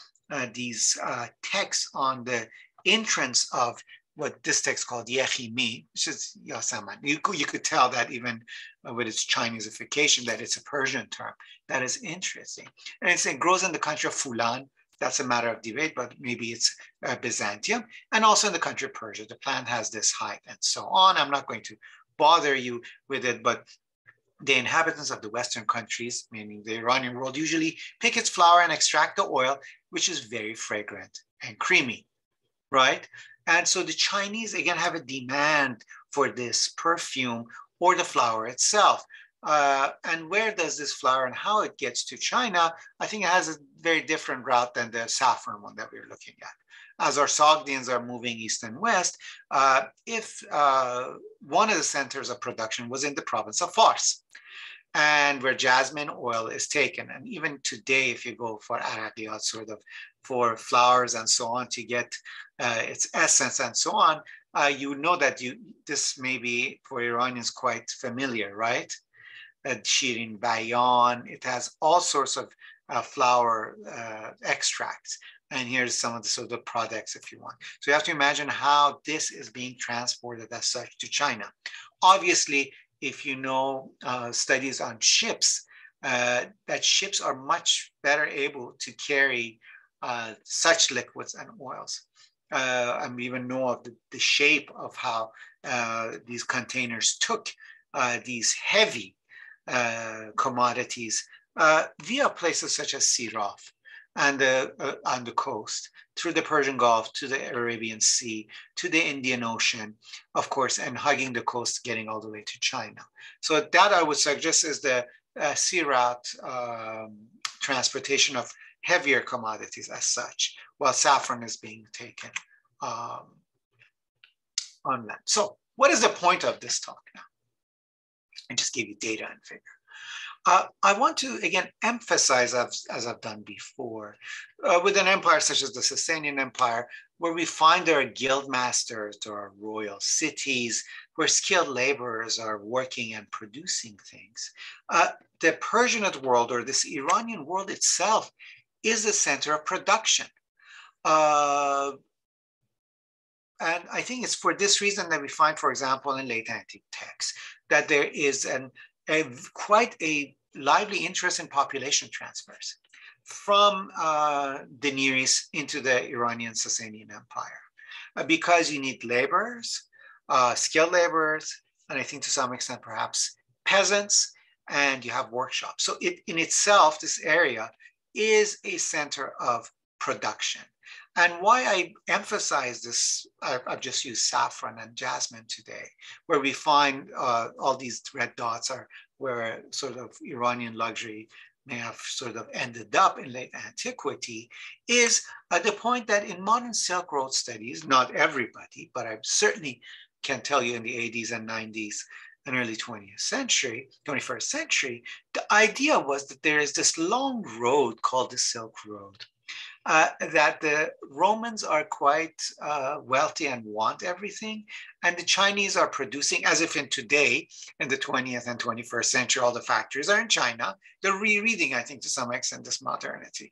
these texts on the entrance of what this text called Yechimi, which is Yasaman. You could tell that even with its Chineseification that it's a Persian term. That is interesting. And it grows in the country of Fulan. That's a matter of debate, but maybe it's Byzantium. And also in the country of Persia. The plant has this height and so on. I'm not going to bother you with it, but the inhabitants of the Western countries, meaning the Iranian world, usually pick its flower and extract the oil, which is very fragrant and creamy, right? And so the Chinese, again, have a demand for this perfume or the flower itself. And where does this flower and how it gets to China, I think it has a very different route than the saffron one that we're looking at. As our Sogdians are moving east and west, if one of the centers of production was in the province of Fars, and where jasmine oil is taken. And even today, if you go for araqiyat, sort of for flowers and so on, to get its essence and so on, you know that this may be for Iranians quite familiar, right? Shirin Bayan, it has all sorts of flower extracts. And here's some of the sort of products if you want. So you have to imagine how this is being transported as such to China. Obviously, if you know studies on ships, that ships are much better able to carry such liquids and oils. And we even know of the shape of how these containers took these heavy commodities via places such as Siraf and on the coast, through the Persian Gulf, to the Arabian Sea, to the Indian Ocean, of course, and hugging the coast, getting all the way to China. So that I would suggest is the sea route transportation of heavier commodities as such, while saffron is being taken on land. So what is the point of this talk now? I just gave you data and figure. I want to, again, emphasize, as I've done before, with an empire such as the Sasanian Empire, where we find there are guild masters, there are royal cities, where skilled laborers are working and producing things. The Persianate world, or this Iranian world itself, is the center of production. And I think it's for this reason that we find, for example, in late antique texts, that there is quite a lively interest in population transfers from the Near East into the Iranian Sasanian Empire, because you need laborers, skilled laborers, and I think to some extent perhaps peasants, and you have workshops. So in itself, this area is a center of production. And why I emphasize this, I've just used saffron and jasmine today, where we find all these red dots are where sort of Iranian luxury may have sort of ended up in late antiquity, is at the point that in modern Silk Road studies, not everybody, but I certainly can tell you in the 80s and 90s and early 21st century, the idea was that there is this long road called the Silk Road. That the Romans are quite wealthy and want everything, and the Chinese are producing, as if in today, in the 20th and 21st century, all the factories are in China. They're rereading, I think, to some extent, this modernity,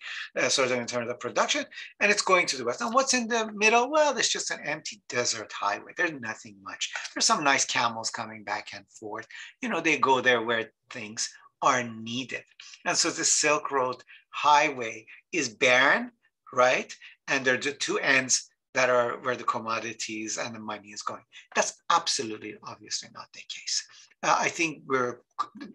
sort of in terms of production, and it's going to the West. And what's in the middle? Well, there's just an empty desert highway. There's nothing much. There's some nice camels coming back and forth. You know, they go there where things are needed. And so the Silk Road highway is barren, right? And there are the two ends that are where the commodities and the money is going. That's absolutely, obviously not the case. I think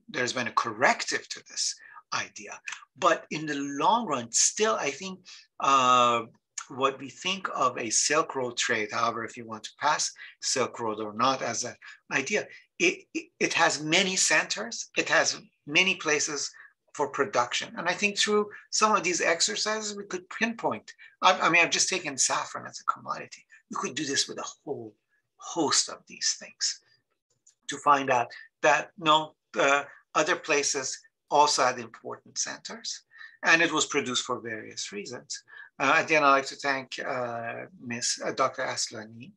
there's been a corrective to this idea. But in the long run, still, I think what we think of a Silk Road trade, however, if you want to pass Silk Road or not as an idea, it has many centers. It has many places for production. And I think through some of these exercises, we could pinpoint. I mean, I've just taken saffron as a commodity. We could do this with a whole host of these things to find out that no, other places also had important centers, and it was produced for various reasons. Again, I'd like to thank Dr. Aslani,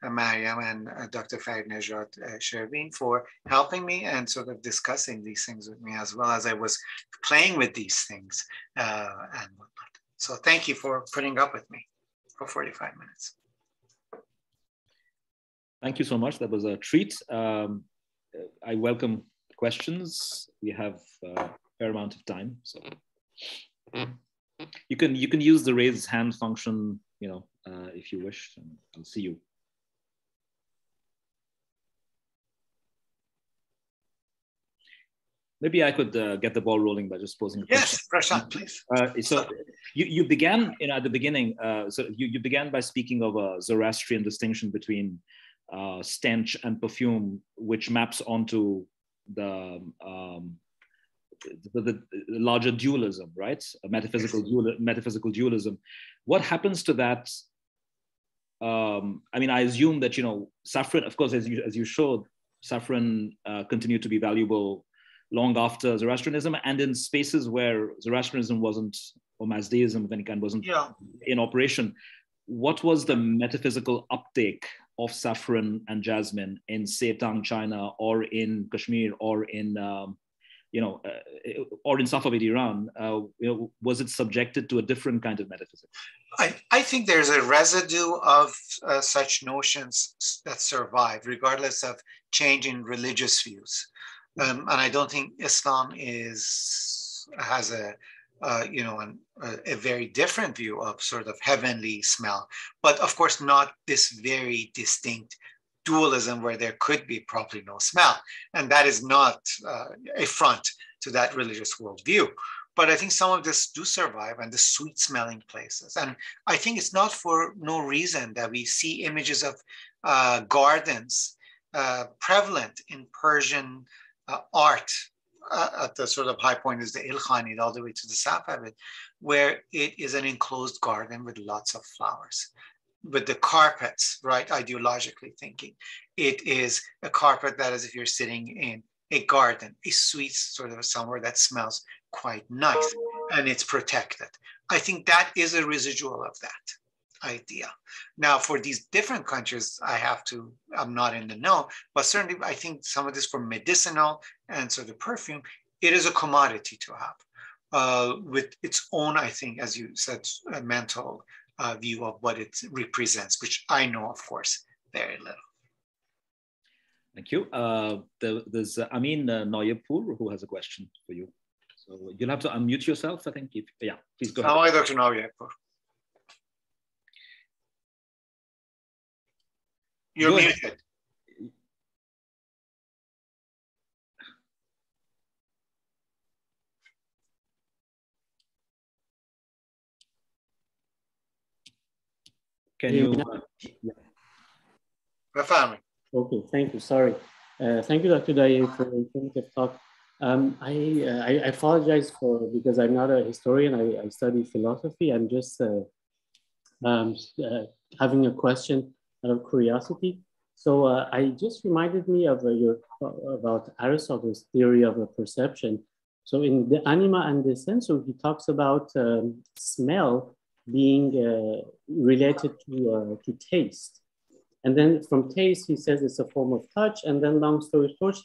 Mariam, and Dr. Farid-Nejad Shervin for helping me and sort of discussing these things with me, as well as I was playing with these things and whatnot. So thank you for putting up with me for 45 minutes. Thank you so much. That was a treat. I welcome questions. We have a fair amount of time, so you can use the raise hand function, you know, if you wish. And I'll see you. Maybe I could get the ball rolling by just posing a question. Yes, Prashant, please. So you began, you know, at the beginning. So you began by speaking of a Zoroastrian distinction between stench and perfume, which maps onto the larger dualism, right? A metaphysical dualism. What happens to that? I mean, I assume that, you know, saffron, of course, as you showed, saffron continued to be valuable long after Zoroastrianism, and in spaces where Zoroastrianism wasn't, or Mazdaism of any kind wasn't in operation. What was the metaphysical uptake of saffron and jasmine in, say, Tang, China, or in Kashmir, or in, or in Safavid Iran? Was it subjected to a different kind of metaphysics? I think there's a residue of such notions that survive, regardless of change in religious views. And I don't think Islam has a very different view of sort of heavenly smell, but of course not this very distinct dualism where there could be probably no smell, and that is not a front to that religious worldview. But I think some of this do survive, and the sweet smelling places. And I think it's not for no reason that we see images of gardens prevalent in Persian art. At the sort of high point is the Ilkhanid, all the way to the Safavid, where it is an enclosed garden with lots of flowers. With the carpets, right, ideologically thinking, it is a carpet that is if you're sitting in a garden, a sweet sort of somewhere that smells quite nice, and it's protected. I think that is a residual of that idea. Now, for these different countries, I'm not in the know, but certainly I think some of this for medicinal and sort of perfume, it is a commodity to have with its own, I think, as you said, mental view of what it represents, which I know, of course, very little. Thank you. There's Amin Noyapur who has a question for you. So you'll have to unmute yourself, I think. Yeah, please go ahead. Hi, Dr. Noyapur. You're muted. Can you? Okay, thank you. Sorry. Thank you, Dr. Daryaee, for the informative talk. I apologize because I'm not a historian. I study philosophy. I'm just having a question out of curiosity. So I just reminded me of about Aristotle's theory of a perception. So in the Anima and the Sensu, he talks about smell being related to taste. And then from taste, he says it's a form of touch. And then long story short,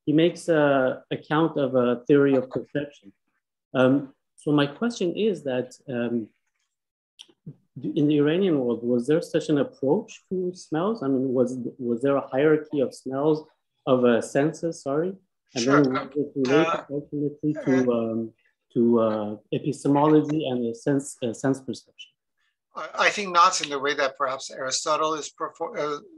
he makes an account of a theory of perception. So my question is that in the Iranian world, was there such an approach to smells? I mean, was there a hierarchy of smells, of senses, sorry? And sure. Then was it related ultimately to epistemology and a sense perception? I think not in the way that perhaps Aristotle is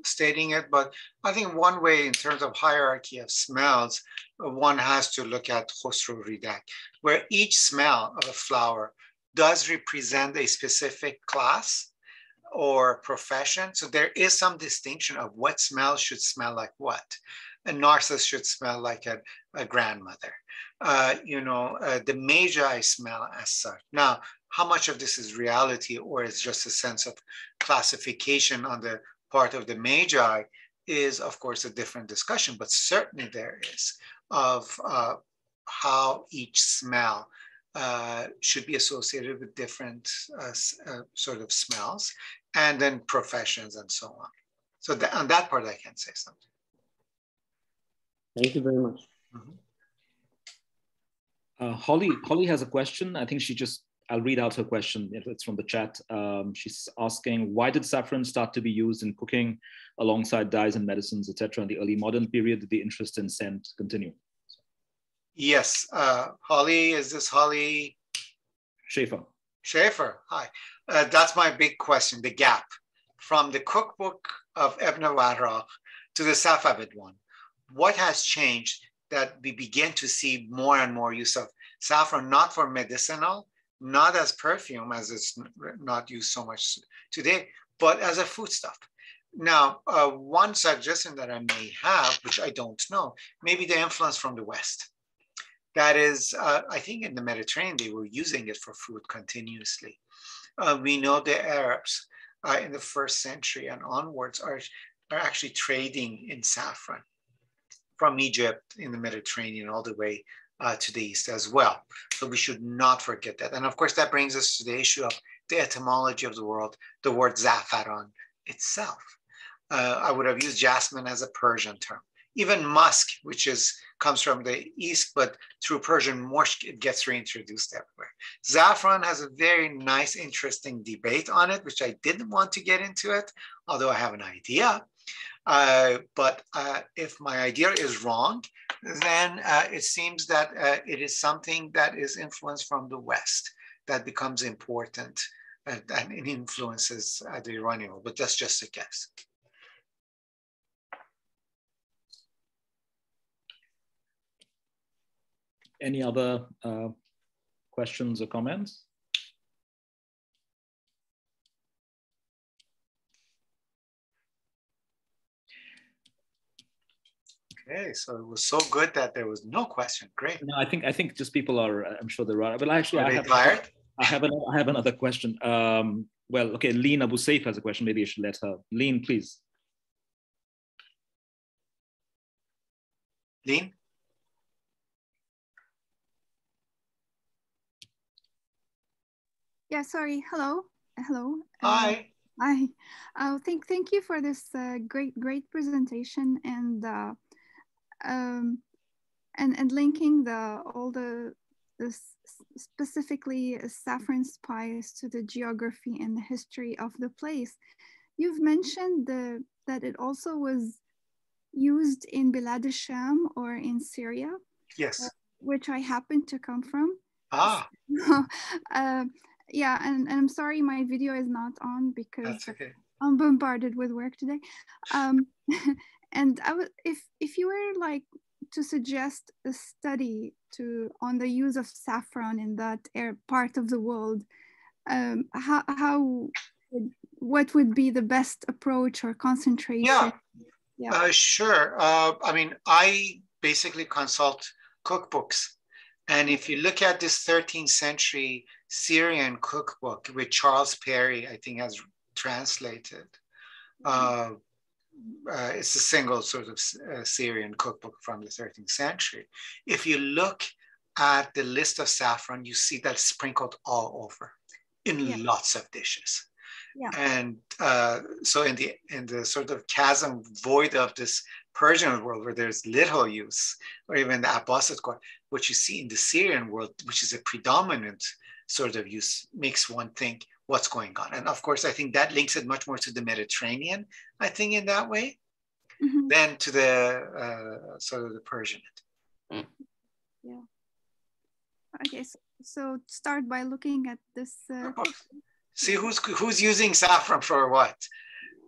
stating it, but I think one way in terms of hierarchy of smells, one has to look at Khosrow Ridak, where each smell of a flower does represent a specific class or profession. So there is some distinction of what smell should smell like what. A narcissus should smell like a grandmother. The Magi smell as such. Now, how much of this is reality or is just a sense of classification on the part of the Magi is, of course, a different discussion, but certainly there is of how each smell should be associated with different sort of smells and then professions and so on. So on that part, I can say something. Thank you very much. Mm-hmm. Holly has a question. I think I'll read out her question. It's from the chat. She's asking, why did saffron start to be used in cooking alongside dyes and medicines, etc. in the early modern period? Did the interest in scent continue? Yes. Holly, is this Holly? Schaefer. Schaefer, hi. That's my big question, the gap from the cookbook of Ibn Warraq to the Safavid one. What has changed that we begin to see more and more use of saffron, not for medicinal, not as perfume, as it's not used so much today, but as a foodstuff. Now, one suggestion that I may have, which I don't know, maybe the influence from the West. That is, I think in the Mediterranean, they were using it for food continuously. We know the Arabs in the 1st century and onwards are actually trading in saffron from Egypt in the Mediterranean all the way to the east as well. So we should not forget that. And of course, that brings us to the issue of the etymology of the word zafaran itself. I would have used jasmine as a Persian term. Even musk, which comes from the east, but through Persian mushk, it gets reintroduced everywhere. Saffron has a very nice, interesting debate on it, which I didn't want to get into it, although I have an idea. But if my idea is wrong, then it seems that it is something that is influenced from the West that becomes important and it influences the Iranian world, but that's just a guess. Any other questions or comments? Okay, so it was so good that there was no question. Great. No, I think just people are. I'm sure they're right. But actually, I have another question. Well, okay, Leen Abu Saif has a question. Maybe I should let her. Leen, please. Leen. Yeah, sorry. Hello. Hi. Hi. Thank you for this great presentation and linking all the specifically saffron spice to the geography and the history of the place. You've mentioned that it also was used in Bilad al-Sham or in Syria. Yes. Which I happen to come from. Ah. Yeah, and I'm sorry my video is not on because that's okay. I'm bombarded with work today. And if you were like to suggest a study on the use of saffron in that part of the world, what would be the best approach or concentration? Sure. I mean, I basically consult cookbooks. And if you look at this 13th century Syrian cookbook, which Charles Perry, I think, has translated, it's a single sort of Syrian cookbook from the 13th century. If you look at the list of saffron, you see that sprinkled all over in lots of dishes. And so in the sort of chasm void of this Persian world where there's little use, or even the Abbasid court, what you see in the Syrian world, which is a predominant sort of use, makes one think what's going on. And of course, I think that links it much more to the Mediterranean, I think, in that way, than to the sort of the Persianate. Yeah. Okay, so start by looking at this. See who's using saffron for what.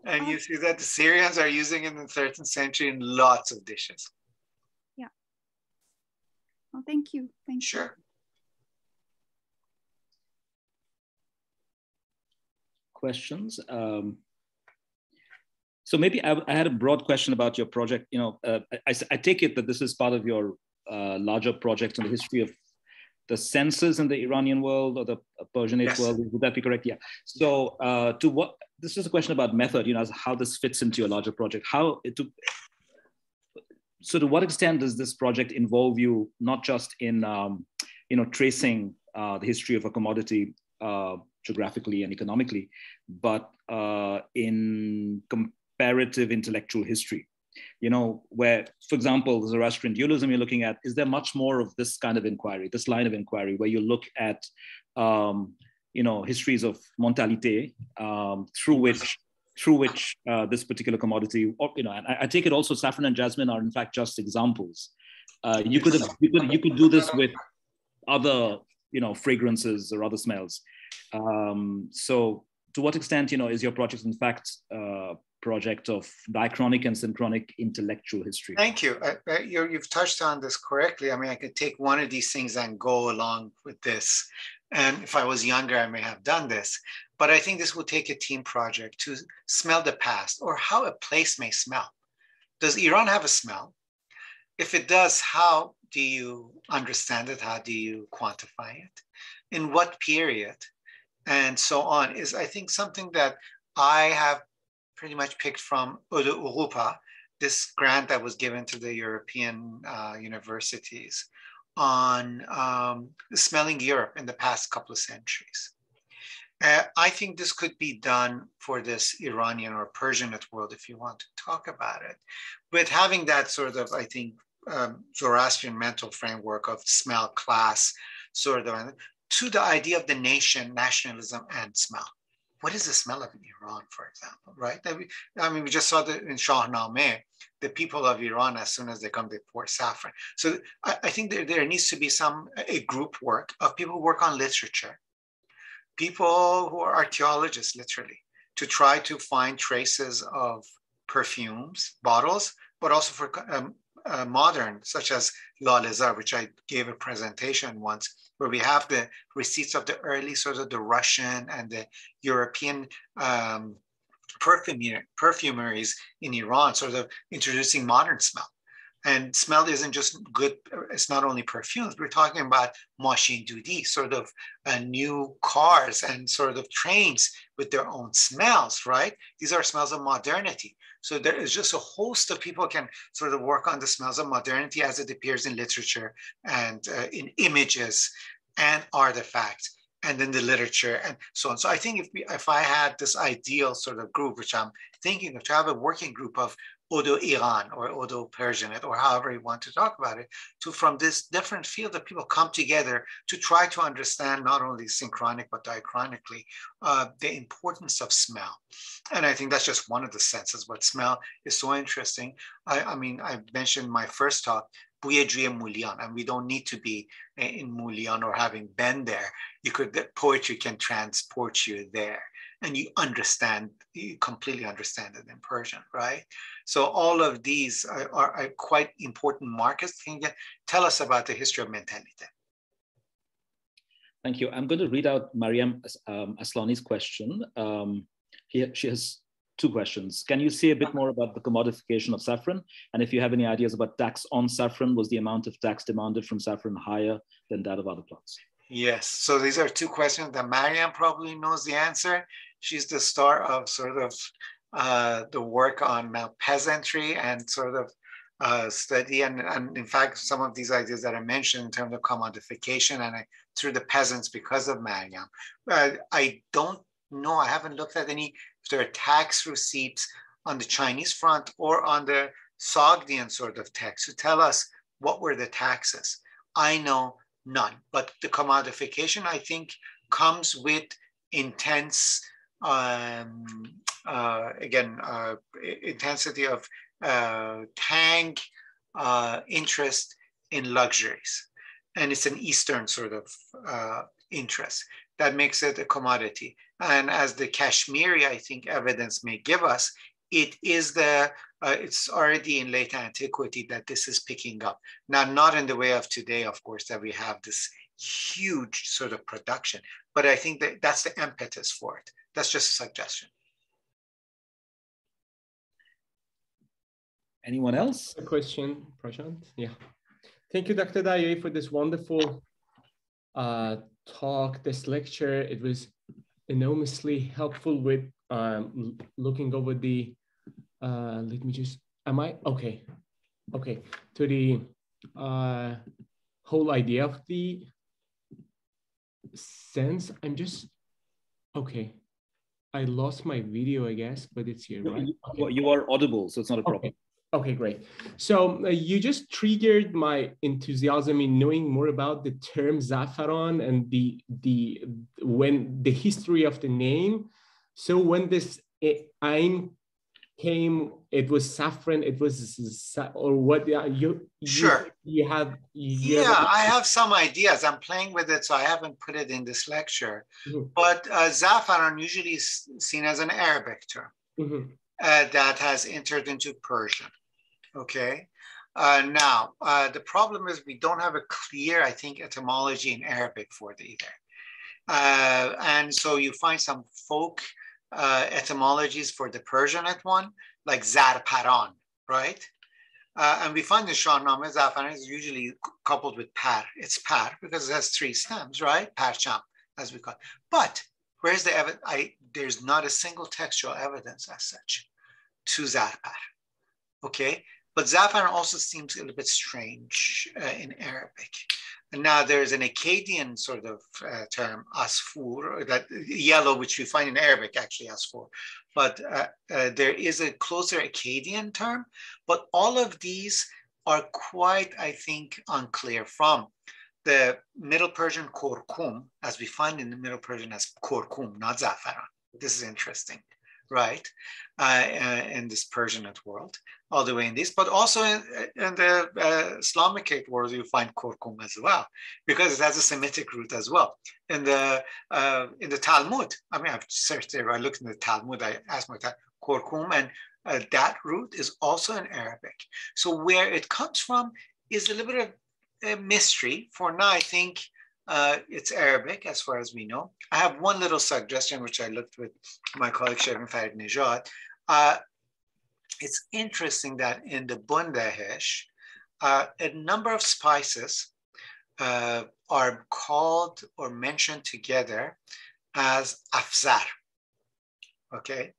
And you see that the Syrians are using it in the 13th century in lots of dishes. Yeah. Well, thank you. Thank you. Sure. Questions? So maybe I had a broad question about your project. You know, I take it that this is part of your larger project on the history of the senses in the Iranian world or the Persianate world. Would that be correct? Yeah. So this is a question about method, you know, how this fits into your larger project. So to what extent does this project involve you, not just in, you know, tracing the history of a commodity geographically and economically, but in comparative intellectual history? You know, where, for example, the Zoroastrian dualism you're looking at, is there much more of this kind of inquiry, this line of inquiry, where you look at, you know, histories of mentalité through which this particular commodity, or, you know, and I take it also saffron and jasmine are in fact just examples. You could do this with other, you know, fragrances or other smells. So to what extent, you know, is your project in fact project of diachronic and synchronic intellectual history? Thank you. You've touched on this correctly. I mean, I could take one of these things and go along with this. And if I was younger, I may have done this. But I think this will take a team project to smell the past, or how a place may smell. Does Iran have a smell? If it does, how do you understand it? How do you quantify it? In what period? And so on is, I think, something that I have pretty much picked from Eau de Europa, this grant that was given to the European universities on smelling Europe in the past couple of centuries. I think this could be done for this Iranian or Persianate world, if you want to talk about it, with having that sort of, I think, Zoroastrian mental framework of smell, class, sort of, to the idea of the nation, nationalism, and smell. What is the smell of Iran, for example, right? I mean, we just saw that in Shahnameh, the people of Iran, as soon as they come, they pour saffron. So I think there needs to be a group work of people who work on literature, people who are archaeologists, literally, to try to find traces of perfumes, bottles, but also for modern, such as Lalezar, which I gave a presentation once, where we have the receipts of the early sort of the Russian and the European perfumeries in Iran, sort of introducing modern smell. And smell isn't just good, it's not only perfumes, we're talking about machine dudi, sort of new cars and sort of trains with their own smells, right? These are smells of modernity. So there is just a host of people can sort of work on the smells of modernity as it appears in literature and in images and artifacts, and then the literature and so on. So I think if I had this ideal sort of group, which I'm thinking of, to have a working group of Odo Iran or Odo Persianate, or however you want to talk about it, to from this different field of people come together to try to understand not only synchronic but diachronically the importance of smell. And I think that's just one of the senses, but smell is so interesting. I mean, I mentioned my first talk, Bouye Moulian, and we don't need to be in Moulian or having been there. Poetry can transport you there, and you completely understand it in Persian, right? So all of these are quite important markers. Can you tell us about the history of mentality? Thank you. I'm going to read out Mariam Aslani's question. She has two questions. Can you say a bit more about the commodification of saffron? And if you have any ideas about tax on saffron, was the amount of tax demanded from saffron higher than that of other plants? Yes, so these are two questions that Mariam probably knows the answer. She's the star of sort of the work on peasantry and sort of study. And in fact, some of these ideas that I mentioned in terms of commodification and through the peasants because of Mariam. I don't know, I haven't looked at any, if there are tax receipts on the Chinese front or on the Sogdian sort of text to tell us what were the taxes. I know none, but the commodification, I think, comes with intense, intensity of Tang interest in luxuries. And it's an Eastern sort of interest that makes it a commodity. And as the Kashmiri, I think, evidence may give us, it is it's already in late antiquity that this is picking up. Now, not in the way of today, of course, that we have this huge sort of production, but I think that that's the impetus for it. That's just a suggestion. Anyone else? A question, Prashant? Yeah. Thank you, Dr. Daryaee, for this wonderful talk, this lecture. It was enormously helpful with looking over the, let me just, okay, to the whole idea of the sense. I'm just, okay. I lost my video, I guess, but it's here, right? Okay. You are audible, so it's not a problem. Okay, great. So you just triggered my enthusiasm in knowing more about the term Saffron and the history of the name. So when this Ain came, it was saffron. It was or what? Sure. I have some ideas. I'm playing with it, so I haven't put it in this lecture. Mm-hmm. But Saffron usually is seen as an Arabic term. Mm-hmm. That has entered into Persian. Okay. Now, the problem is we don't have a clear, I think, etymology in Arabic for it either. And so you find some folk etymologies for the Persianate one, like Zarparan, right? And we find the Shahnameh, Saffron is usually coupled with par. It's par because it has three stems, right? Parcham, as we call it. But where's the evidence? There's not a single textual evidence as such to Zarpar, okay? But Saffron also seems a little bit strange in Arabic. And now there's an Akkadian sort of term, asfur, that yellow, which you find in Arabic, actually asfur. But there is a closer Akkadian term, but all of these are quite, I think, unclear from the Middle Persian korkum, as we find in the Middle Persian as korkum, not Saffron. This is interesting, right? In this Persianate world, all the way in this, but also in the Islamicate world, you find korkum as well, because it has a Semitic root as well. In the Talmud, I mean, I've searched there, I looked in the Talmud, I asked myself, korkum, and that root is also in Arabic. So where it comes from is a little bit of a mystery. For now, I think it's Arabic as far as we know. I have one little suggestion, which I looked with my colleague Sheikh Farid Nejad. It's interesting that in the Bundahesh, a number of spices are called or mentioned together as afzar. Okay,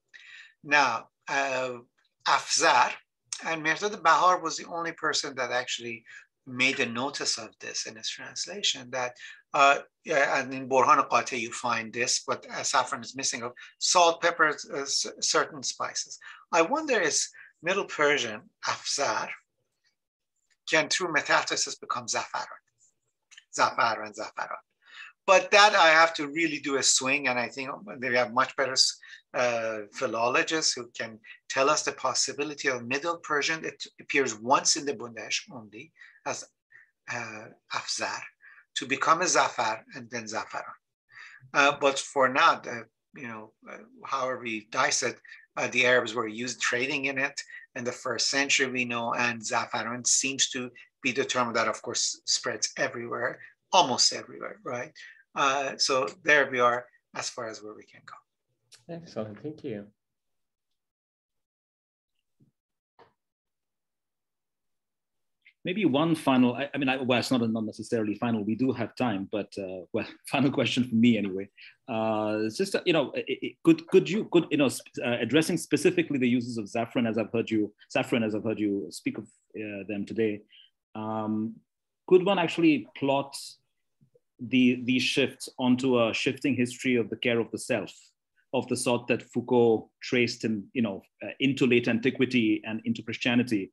now afzar, and Mirdad Bahar was the only person that actually made a notice of this in his translation, that and in Burhan Qati you find this, but saffron is missing of salt, pepper, certain spices. I wonder, is Middle Persian afzar can through metathesis become zafaran? But that I have to really do a swing, and I think we have much better philologists who can tell us the possibility of Middle Persian. It appears once in the Bundahesh only as afzar, to become a zafar and then zafaran. But for now, however we dice it, the Arabs were trading in it in the 1st century, we know, and zafaran seems to be the term that, of course, spreads everywhere, almost everywhere, right? So there we are as far as where we can go. Excellent, thank you. Maybe one final, well, it's not necessarily final, we do have time, but well, final question for me anyway. It's just, addressing specifically the uses of saffron as I've heard you speak of them today, could one actually plot these shifts onto a shifting history of the care of the self, of the sort that Foucault traced into late antiquity and into Christianity?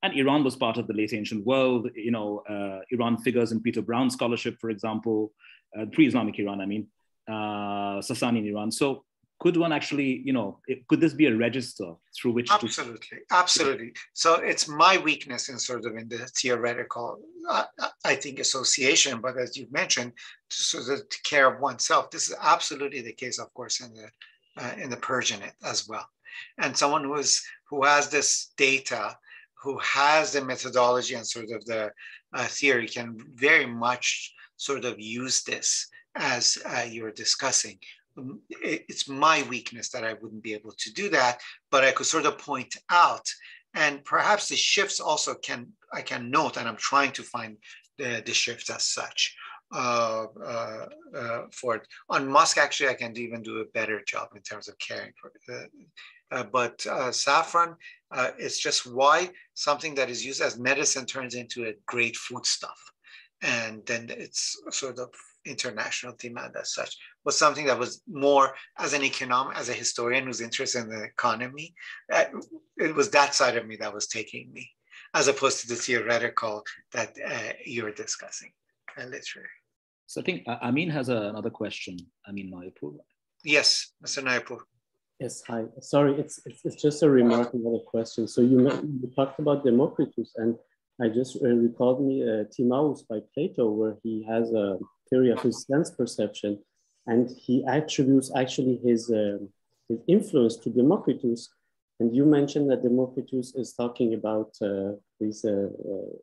And Iran was part of the late ancient world. Iran figures in Peter Brown's scholarship, for example, pre-Islamic Iran, Sasanian Iran. So could one actually, could this be a register through which Absolutely. So it's my weakness in the theoretical, I think, association, but as you've mentioned, to care of oneself. This is absolutely the case, of course, in the Persianate as well. And someone who has this data, who has the methodology and the theory, can very much use this as you're discussing. It's my weakness that I wouldn't be able to do that, but I could point out, and perhaps the shifts also I can note, and I'm trying to find the shifts as such for it. On Musk, actually, I can even do a better job in terms of caring for it. But saffron, it's just why something that is used as medicine turns into a great foodstuff. And then it's international demand as such, was something that was more as an economic, as a historian who's interested in the economy. It was that side of me that was taking me, as opposed to the theoretical that you're discussing, literally. So I think Amin has another question. Amin Naipur. Yes, Mr. Naipur. Yes, hi. Sorry, it's just a remark, not a question. So you talked about Democritus, and I just recalled me Timaeus by Plato, where he has a theory of his sense perception, and he attributes actually his influence to Democritus. And you mentioned that Democritus is talking about these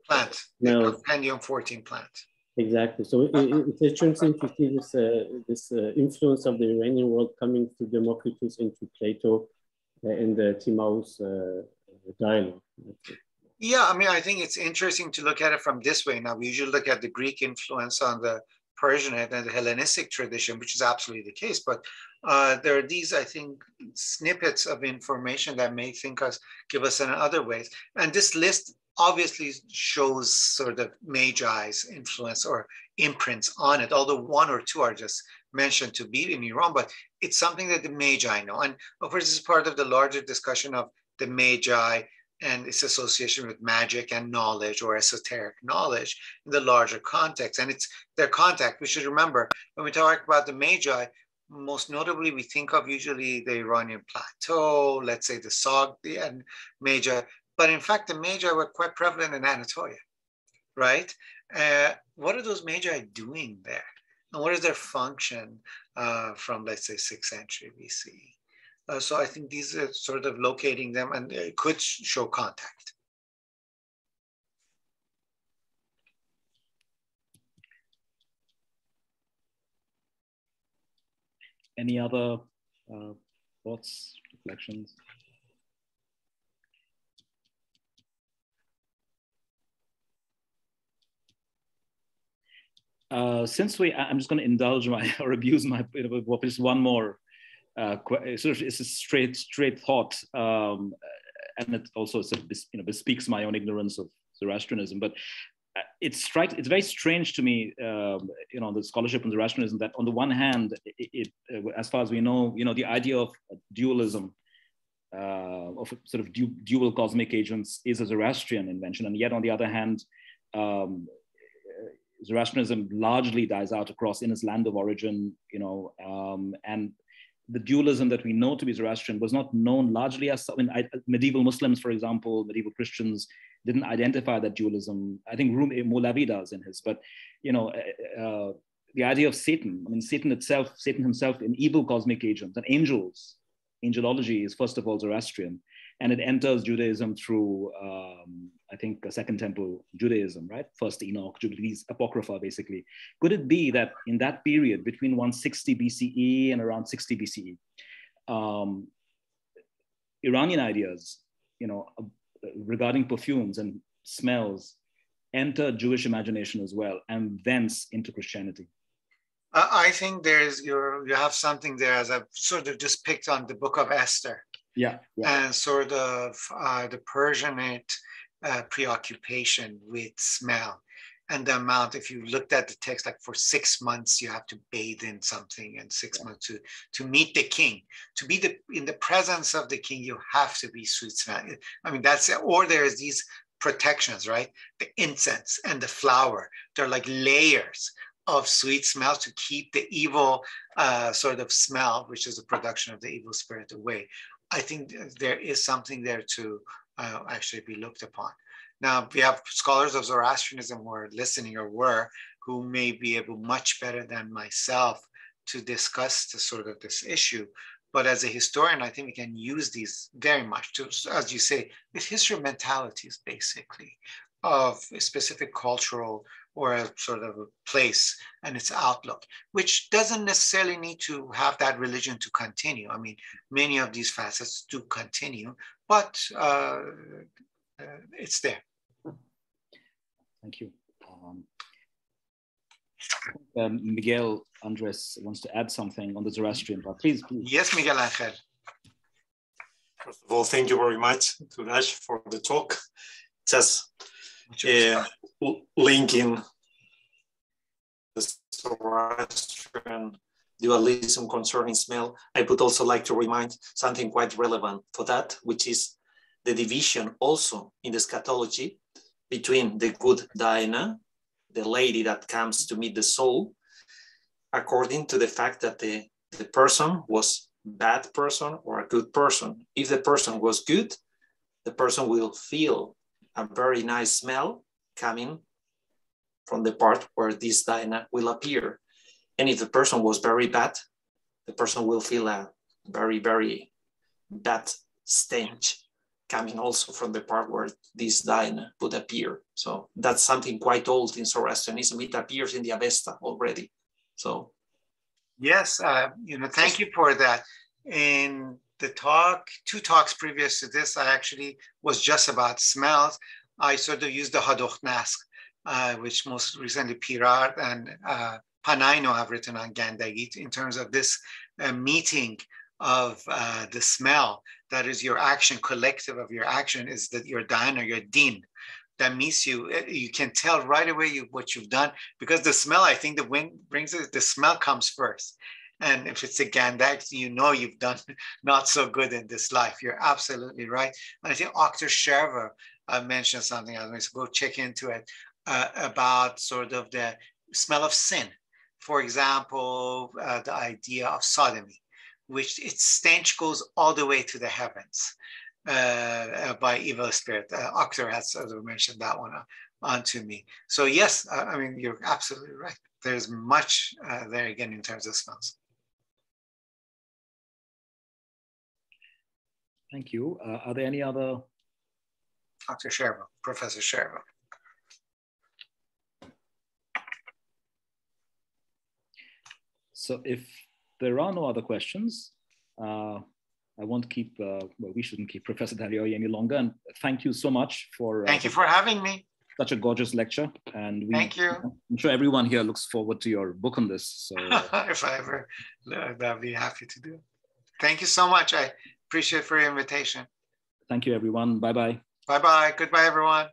plant, the Compendium 14 plant. Exactly. So it's interesting to see this influence of the Iranian world coming to Democritus into Plato in the Timaeus dialogue. Yeah, I think it's interesting to look at it from this way. Now, we usually look at the Greek influence on the Persianate and the Hellenistic tradition, which is absolutely the case. But there are these, I think, snippets of information that may give us in other ways. And this list obviously shows Magi's influence or imprints on it, although one or two are just mentioned to be in Iran, but it's something that the Magi know. And of course, this is part of the larger discussion of the Magi and its association with magic and knowledge, or esoteric knowledge, in the larger context. And it's their contact. We should remember, when we talk about the Magi, most notably, we think of usually the Iranian plateau, let's say the Sogdi and Magi. But in fact, the Magi were quite prevalent in Anatolia, right? What are those Magi doing there? And what is their function from, let's say, 6th century BC? So I think these are locating them, and it could show contact. Any other thoughts, reflections? Since I'm just going to indulge or abuse my just one more. It's a straight thought, and it also bespeaks my own ignorance of Zoroastrianism. But it's very strange to me, the scholarship on Zoroastrianism, that on the one hand, as far as we know, the idea of dualism, of dual cosmic agents, is a Zoroastrian invention, and yet on the other hand, Zoroastrianism largely dies out across in its land of origin, and the dualism that we know to be Zoroastrian was not known largely as, medieval Muslims, for example, medieval Christians didn't identify that dualism. I think Molavi does in his, but, the idea of Satan, Satan himself, an evil cosmic agent, and angels, angelology is first of all Zoroastrian, and it enters Judaism through I think, Second Temple Judaism, right? First Enoch, Jubilees, Apocrypha, basically. Could it be that in that period between 160 BCE and around 60 BCE, Iranian ideas, regarding perfumes and smells entered Jewish imagination as well, and thence into Christianity? I think you have something there, as I've sort of just picked on the Book of Esther. Yeah. And sort of the Persianate preoccupation with smell, and the amount, if you looked at the text, like for 6 months you have to bathe in something, and 6 months to meet the king, to be in the presence of the king, you have to be sweet smelling. I mean, that's it. Or there's these protections, right? The incense and the flower, they're like layers of sweet smell to keep the evil sort of smell, which is the production of the evil spirit, away. I think there is something there to actually be looked upon. Now, we have scholars of Zoroastrianism who are listening, or who may be able much better than myself to discuss this issue. But as a historian, I think we can use these very much to, as you say, it's history of mentalities, basically, of a specific cultural or a sort of a place and its outlook, which doesn't necessarily need to have that religion to continue. I mean, many of these facets do continue, but it's there. Thank you. Miguel Andres wants to add something on the Zoroastrian part. Please. Yes, Miguel Angel. First of all, thank you very much, Touraj, for the talk. Just linking the Zoroastrian dualism concerning smell, I would also like to remind something quite relevant for that, which is the division also in the eschatology between the good Diana, the lady that comes to meet the soul, according to the fact that the person was a bad person or a good person. If the person was good, the person will feel a very nice smell coming from the part where this Diana will appear. And if the person was very bad, the person will feel a very, very bad stench coming also from the part where this Diana would appear. So that's something quite old in Zoroastrianism. It appears in the Avesta already. So yes, thank you for that. In the two talks previous to this, I actually was just about smells. I sort of used the Hadochnask, which most recently Pirard and Panaino have written on Gandagi, in terms of this meeting of the smell. That is your action, collective of your action is that your Diana, your din. That means you can tell right away what you've done, because the smell, I think the wind brings it, the smell comes first. And if it's a Gandak, you've done not so good in this life. You're absolutely right. And I think Dr. Sherver mentioned something, I was going to go check into it, about sort of the smell of sin. For example, the idea of sodomy, which its stench goes all the way to the heavens by evil spirit. Akhtar has sort of mentioned that one onto me. So yes, I mean, you're absolutely right. There's much there again in terms of smells. Thank you. Are there any other? Dr. Sherva, Professor Sherva. So if there are no other questions, I won't keep, we shouldn't keep Professor Daryaee any longer. And thank you so much for... thank you for having me. Such a gorgeous lecture. And thank you. I'm sure everyone here looks forward to your book on this. So if I ever, I'd be happy to do it. Thank you so much. I appreciate for your invitation. Thank you, everyone. Bye-bye. Bye-bye. Goodbye, everyone.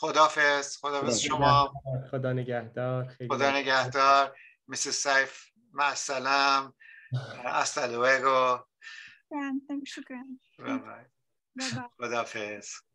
خداحافظ. خداحافظ شما. خدا نگهدار. خدا نگهدار. Mrs. Saif, مع السلام. hasta luego. شكرا. Bye-bye. خداحافظ.